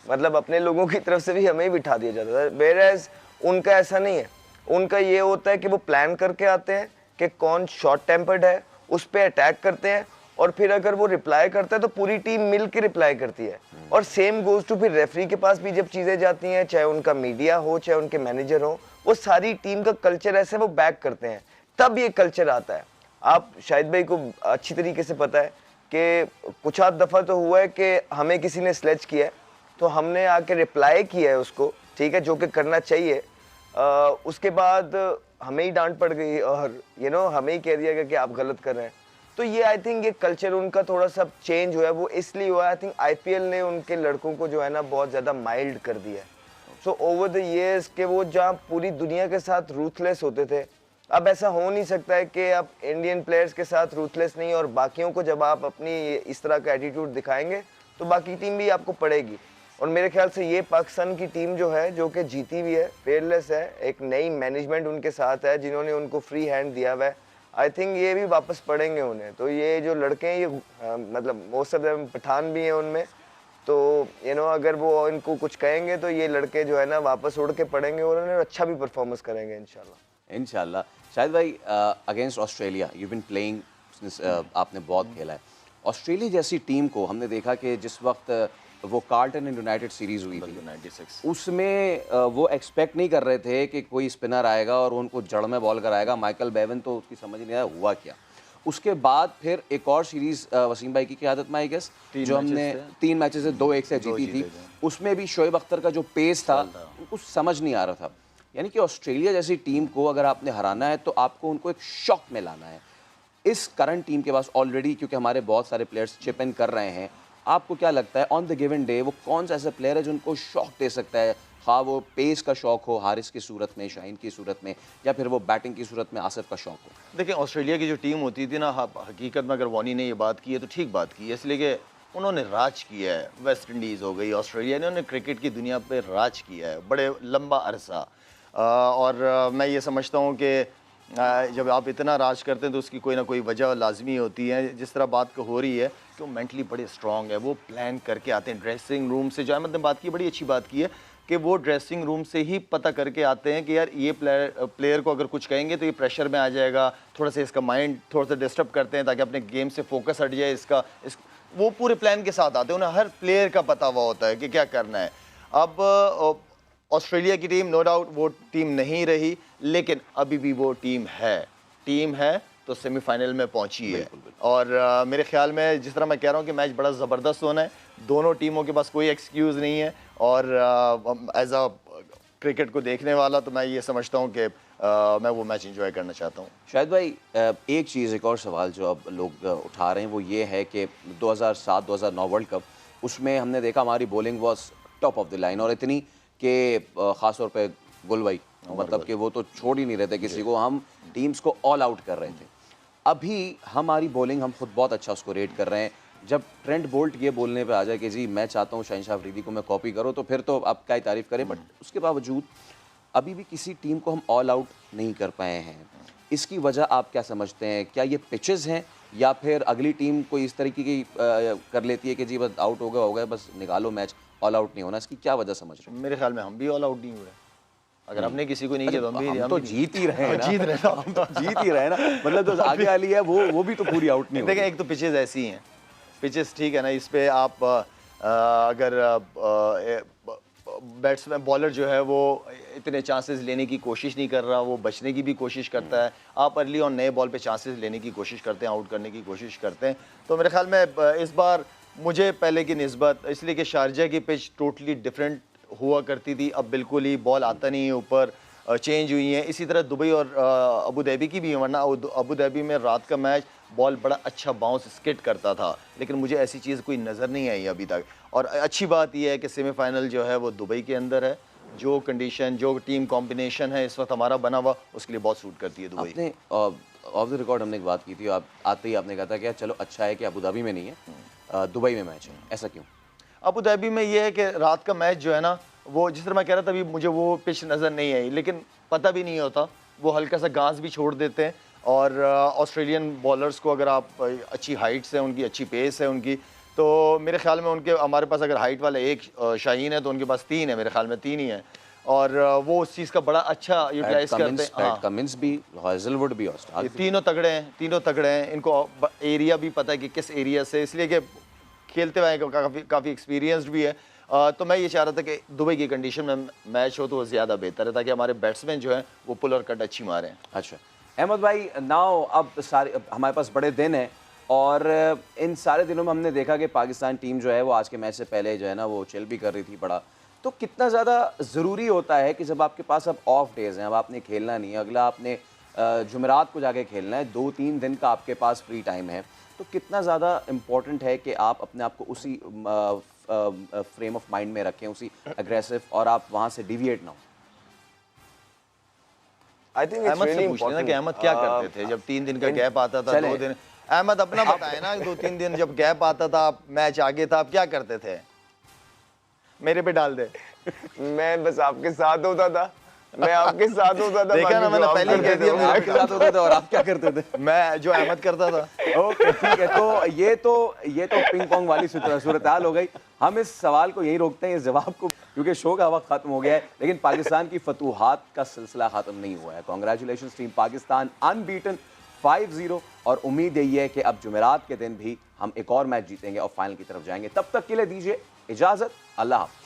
मतलब अपने लोगों की तरफ से भी हमें ही बिठा दिया जाता था। वेयरएज़ उनका ऐसा नहीं है, उनका ये होता है कि वो प्लान करके आते हैं कि कौन शॉर्ट टेम्पर्ड है, उस पर अटैक करते हैं, और फिर अगर वो रिप्लाई करता है तो पूरी टीम मिल के रिप्लाई करती है। और सेम गोज टू फिर रेफरी के पास भी जब चीज़ें जाती हैं, चाहे उनका मीडिया हो, चाहे उनके मैनेजर हो, वो सारी टीम का कल्चर ऐसे वो बैक करते हैं, तब ये कल्चर आता है। आप शाहिद भाई को अच्छी तरीके से पता है कि कुछ आध दफ़ा तो हुआ है कि हमें किसी ने स्लेज किया है, तो हमने आके रिप्लाई किया है उसको, ठीक है, जो कि करना चाहिए। उसके बाद हमें ही डांट पड़ गई, और हमें ही कह दिया गया कि आप गलत कर रहे हैं। तो ये आई थिंक ये कल्चर उनका थोड़ा सा चेंज हुआ है। वो इसलिए हुआ है, आई थिंक आईपीएल ने उनके लड़कों को जो है ना बहुत ज़्यादा माइल्ड कर दिया है। सो ओवर द ईयर्स के वो जहाँ पूरी दुनिया के साथ रूथलेस होते थे, अब ऐसा हो नहीं सकता है कि आप इंडियन प्लेयर्स के साथ रूथलेस नहीं, और बाकियों को जब आप अपनी इस तरह का एटीट्यूड दिखाएंगे तो बाकी टीम भी आपको पड़ेगी। और मेरे ख्याल से ये पाकिस्तान की टीम जो है, जो कि जीती भी है, फेयरलेस है, एक नई मैनेजमेंट उनके साथ है जिन्होंने उनको फ्री हैंड दिया हुआ है, आई थिंक ये भी वापस पढ़ेंगे उन्हें। तो ये जो लड़के हैं, ये मतलब मोस्ट ऑफ देम पठान भी हैं उनमें, तो अगर वो इनको कुछ कहेंगे तो ये लड़के जो है ना वापस उड़ के पड़ेंगे, और उन्हें अच्छा भी परफॉर्मेंस करेंगे इंशाल्लाह। शाहिद भाई, against Australia you been playing, आपने बहुत खेला है, ऑस्ट्रेलिया जैसी टीम को हमने देखा कि जिस वक्त वो कार्ल्टन एंड यूनाइटेड सीरीज हुई थी 96 उसमें वो एक्सपेक्ट नहीं कर रहे थे कि कोई स्पिनर आएगा और उनको जड़ में बॉल कराएगा। माइकल बेवन तो उसकी समझ नहीं आया हुआ क्या। उसके बाद फिर एक और सीरीज वसीम भाई की क़यादत में आई गेस जो हमने 3 मैचेस से 2-1 से जीती थी, उसमें भी शोएब अख्तर का जो पेस था कुछ समझ नहीं आ रहा था। यानी कि ऑस्ट्रेलिया जैसी टीम को अगर आपने हराना है तो आपको उनको एक शॉक में लाना है। इस करंट टीम के पास ऑलरेडी, क्योंकि हमारे बहुत सारे प्लेयर्स चिप इन कर रहे हैं, आपको क्या लगता है ऑन द गिवन डे वो कौन सा ऐसा प्लेयर है जो उनको शॉक दे सकता है? हाँ, वो पेस का शौक हो हारिस की सूरत में, शाहीन की सूरत में, या फिर वो बैटिंग की सूरत में आसिफ का शौक हो। देखिए, ऑस्ट्रेलिया की जो टीम होती थी ना, हकीकत में अगर वॉनी ने ये बात की है तो ठीक बात की है, इसलिए कि उन्होंने राज किया है। वेस्ट इंडीज़ हो गई, ऑस्ट्रेलिया ने उन्होंने क्रिकेट की दुनिया पे राज किया है बड़े लंबा अरसा। और मैं ये समझता हूँ कि जब आप इतना राज करते हैं तो उसकी कोई ना कोई वजह लाजमी होती है। जिस तरह बात हो रही है कि वो मेंटली बड़े स्ट्रॉन्ग है, वो प्लान करके आते हैं ड्रेसिंग रूम से। जो अहमद ने बात की, बड़ी अच्छी बात की है कि वो ड्रेसिंग रूम से ही पता करके आते हैं कि यार ये प्लेयर को अगर कुछ कहेंगे तो ये प्रेशर में आ जाएगा, थोड़ा सा इसका माइंड थोड़ा सा डिस्टर्ब करते हैं ताकि अपने गेम से फोकस हट जाए वो पूरे प्लान के साथ आते हैं। उन्हें हर प्लेयर का पता हुआ होता है कि क्या करना है। अब ऑस्ट्रेलिया की टीम नो डाउट वो टीम नहीं रही, लेकिन अभी भी वो टीम है तो सेमीफाइनल में पहुंची है। और मेरे ख्याल में जिस तरह मैं कह रहा हूं कि मैच बड़ा ज़बरदस्त होना है, दोनों टीमों के पास कोई एक्सक्यूज़ नहीं है। और एज अ क्रिकेट को देखने वाला तो मैं ये समझता हूं कि मैं वो मैच एंजॉय करना चाहता हूं। शायद भाई एक चीज़, एक और सवाल जो अब लोग उठा रहे हैं वो ये है कि 2007-2009 वर्ल्ड कप, उसमें हमने देखा हमारी bowling was top of the line, और इतनी कि ख़ास तौर पे गुल भाई, मतलब कि वो तो छोड़ ही नहीं रहे थे किसी को, हम टीम्स को ऑल आउट कर रहे थे। अभी हमारी बॉलिंग हम खुद बहुत अच्छा उसको रेट कर रहे हैं। जब ट्रेंट बोल्ट ये बोलने पे आ जाए कि जी मैं चाहता हूँ शहनशाह अफरीदी को मैं कॉपी करो, तो फिर तो आप क्या ही तारीफ़ करें। बट उसके बावजूद अभी भी किसी टीम को हम ऑल आउट नहीं कर पाए हैं। इसकी वजह आप क्या समझते हैं? क्या ये पिचेस हैं, या फिर अगली टीम कोई इस तरीके की कर लेती है कि जी बस आउट हो गया बस निकालो मैच, ऑल आउट नहीं होना? इसकी क्या वजह समझ रहे हैं? मेरे ख्याल में हम भी ऑल आउट नहीं हुए। अगर हमने किसी को नहीं किया तो हम तो जीत ही रहे हैं ना। जीत रहे हैं हम तो जीत ही रहे हैं ना, मतलब जो आगे वाली है वो भी तो पूरी आउट नहीं। देखिए, एक तो पिचेस ऐसी हैं, पिचेस ठीक है ना, इस पे आप अगर बैट्समैन बॉलर जो है वो इतने चांसेस लेने की कोशिश नहीं कर रहा, वो बचने की भी कोशिश करता है। आप अर्ली ऑन नए बॉल पे चांसेस लेने की कोशिश करते हैं, आउट करने की कोशिश करते हैं। तो मेरे ख्याल में इस बार मुझे पहले की निस्बत, इसलिए कि शारजा की पिच टोटली डिफरेंट हुआ करती थी, अब बिल्कुल ही बॉल आता नहीं है ऊपर, चेंज हुई है। इसी तरह दुबई और अबू धाबी की भी, वरना अबू धाबी में रात का मैच बॉल बड़ा अच्छा बाउंस स्किट करता था, लेकिन मुझे ऐसी चीज़ कोई नज़र नहीं आई अभी तक। और अच्छी बात यह है कि सेमीफाइनल जो है वो दुबई के अंदर है। जो कंडीशन, जो टीम कॉम्बिनेशन है इस वक्त हमारा बना हुआ, उसके लिए बहुत सूट करती है दुबई। आपने ऑफ द रिकॉर्ड हमने एक बात की थी, आप आते ही आपने कहा था कि चलो अच्छा है कि अबू धाबी में नहीं है, दुबई में मैच है। ऐसा क्यों? अबू धाबी में ये है कि रात का मैच जो है ना, वो जिस तरह मैं कह रहा था अभी, मुझे वो पिच नज़र नहीं आई, लेकिन पता भी नहीं होता, वो हल्का सा घास भी छोड़ देते हैं। और ऑस्ट्रेलियन बॉलर्स को अगर आप अच्छी हाइट्स है उनकी, अच्छी पेस है उनकी, तो मेरे ख्याल में उनके, हमारे पास अगर हाइट वाला एक शाहीन है तो उनके पास 3 है, मेरे ख्याल में 3 ही है। और वो उस चीज़ का बड़ा अच्छा यूटिलाइज करते हैं। पैट कमिंस भी, हेज़लवुड भी, तीनों तगड़े हैं। इनको एरिया भी पता है कि किस एरिया से, इसलिए कि खेलते हुए काफ़ी एक्सपीरियंस्ड भी है। तो मैं ये चाह रहा था कि दुबई की कंडीशन में मैच हो तो वो ज़्यादा बेहतर है, ताकि हमारे बैट्समैन जो है वो पुल और कट अच्छी मारें। अच्छा अहमद भाई, नाउ अब सारे हमारे पास बड़े दिन हैं, और इन सारे दिनों में हमने देखा कि पाकिस्तान टीम जो है वो आज के मैच से पहले जो है ना वो चिल भी कर रही थी बड़ा। तो कितना ज़्यादा ज़रूरी होता है कि जब आपके पास अब ऑफ डेज़ हैं, अब आपने खेलना नहीं है, अगला आपने जुमेरात को जाके खेलना है, 2-3 दिन का आपके पास फ्री टाइम है, तो कितना ज़्यादा इम्पोर्टेंट है कि आप अपने आप को उसी फ्रेम ऑफ माइंड में रखें, उसी एग्रेसिव, और आप वहाँ से डिविएट ना हो? I think it's really important कि अहमद क्या करते थे जब 3 दिन का गैप आता था, 2 दिन? अहमद अपना बताए ना, 2-3 दिन जब गैप आता था, मैच आगे था, आप क्या करते थे? मेरे पे डाल दे। मैं बस आपके साथ होता था, मैं आपके साथ होता था। देखा ना, मैंने पहले ही कह दिया, मैं आपके साथ होता था। और आप क्या करते थे? मैं जो अहमद करता था। ओके ठीक है, तो ये तो पिंग पोंग वाली सूरत हाल हो गई। हम इस सवाल को यहीं रोकते हैं, इस जवाब को, क्योंकि शो का वक्त खत्म हो गया है। लेकिन पाकिस्तान की फतूहात का सिलसिला खत्म नहीं हुआ है। कॉन्ग्रेचुलेशंस टीम पाकिस्तान, अनबीटन 5-0 और उम्मीद यही है कि अब जुमेरात के दिन भी हम एक और मैच जीतेंगे और फाइनल की तरफ जाएंगे। तब तक के लिए दीजिए इजाजत। अल्लाह हाफ़िज़।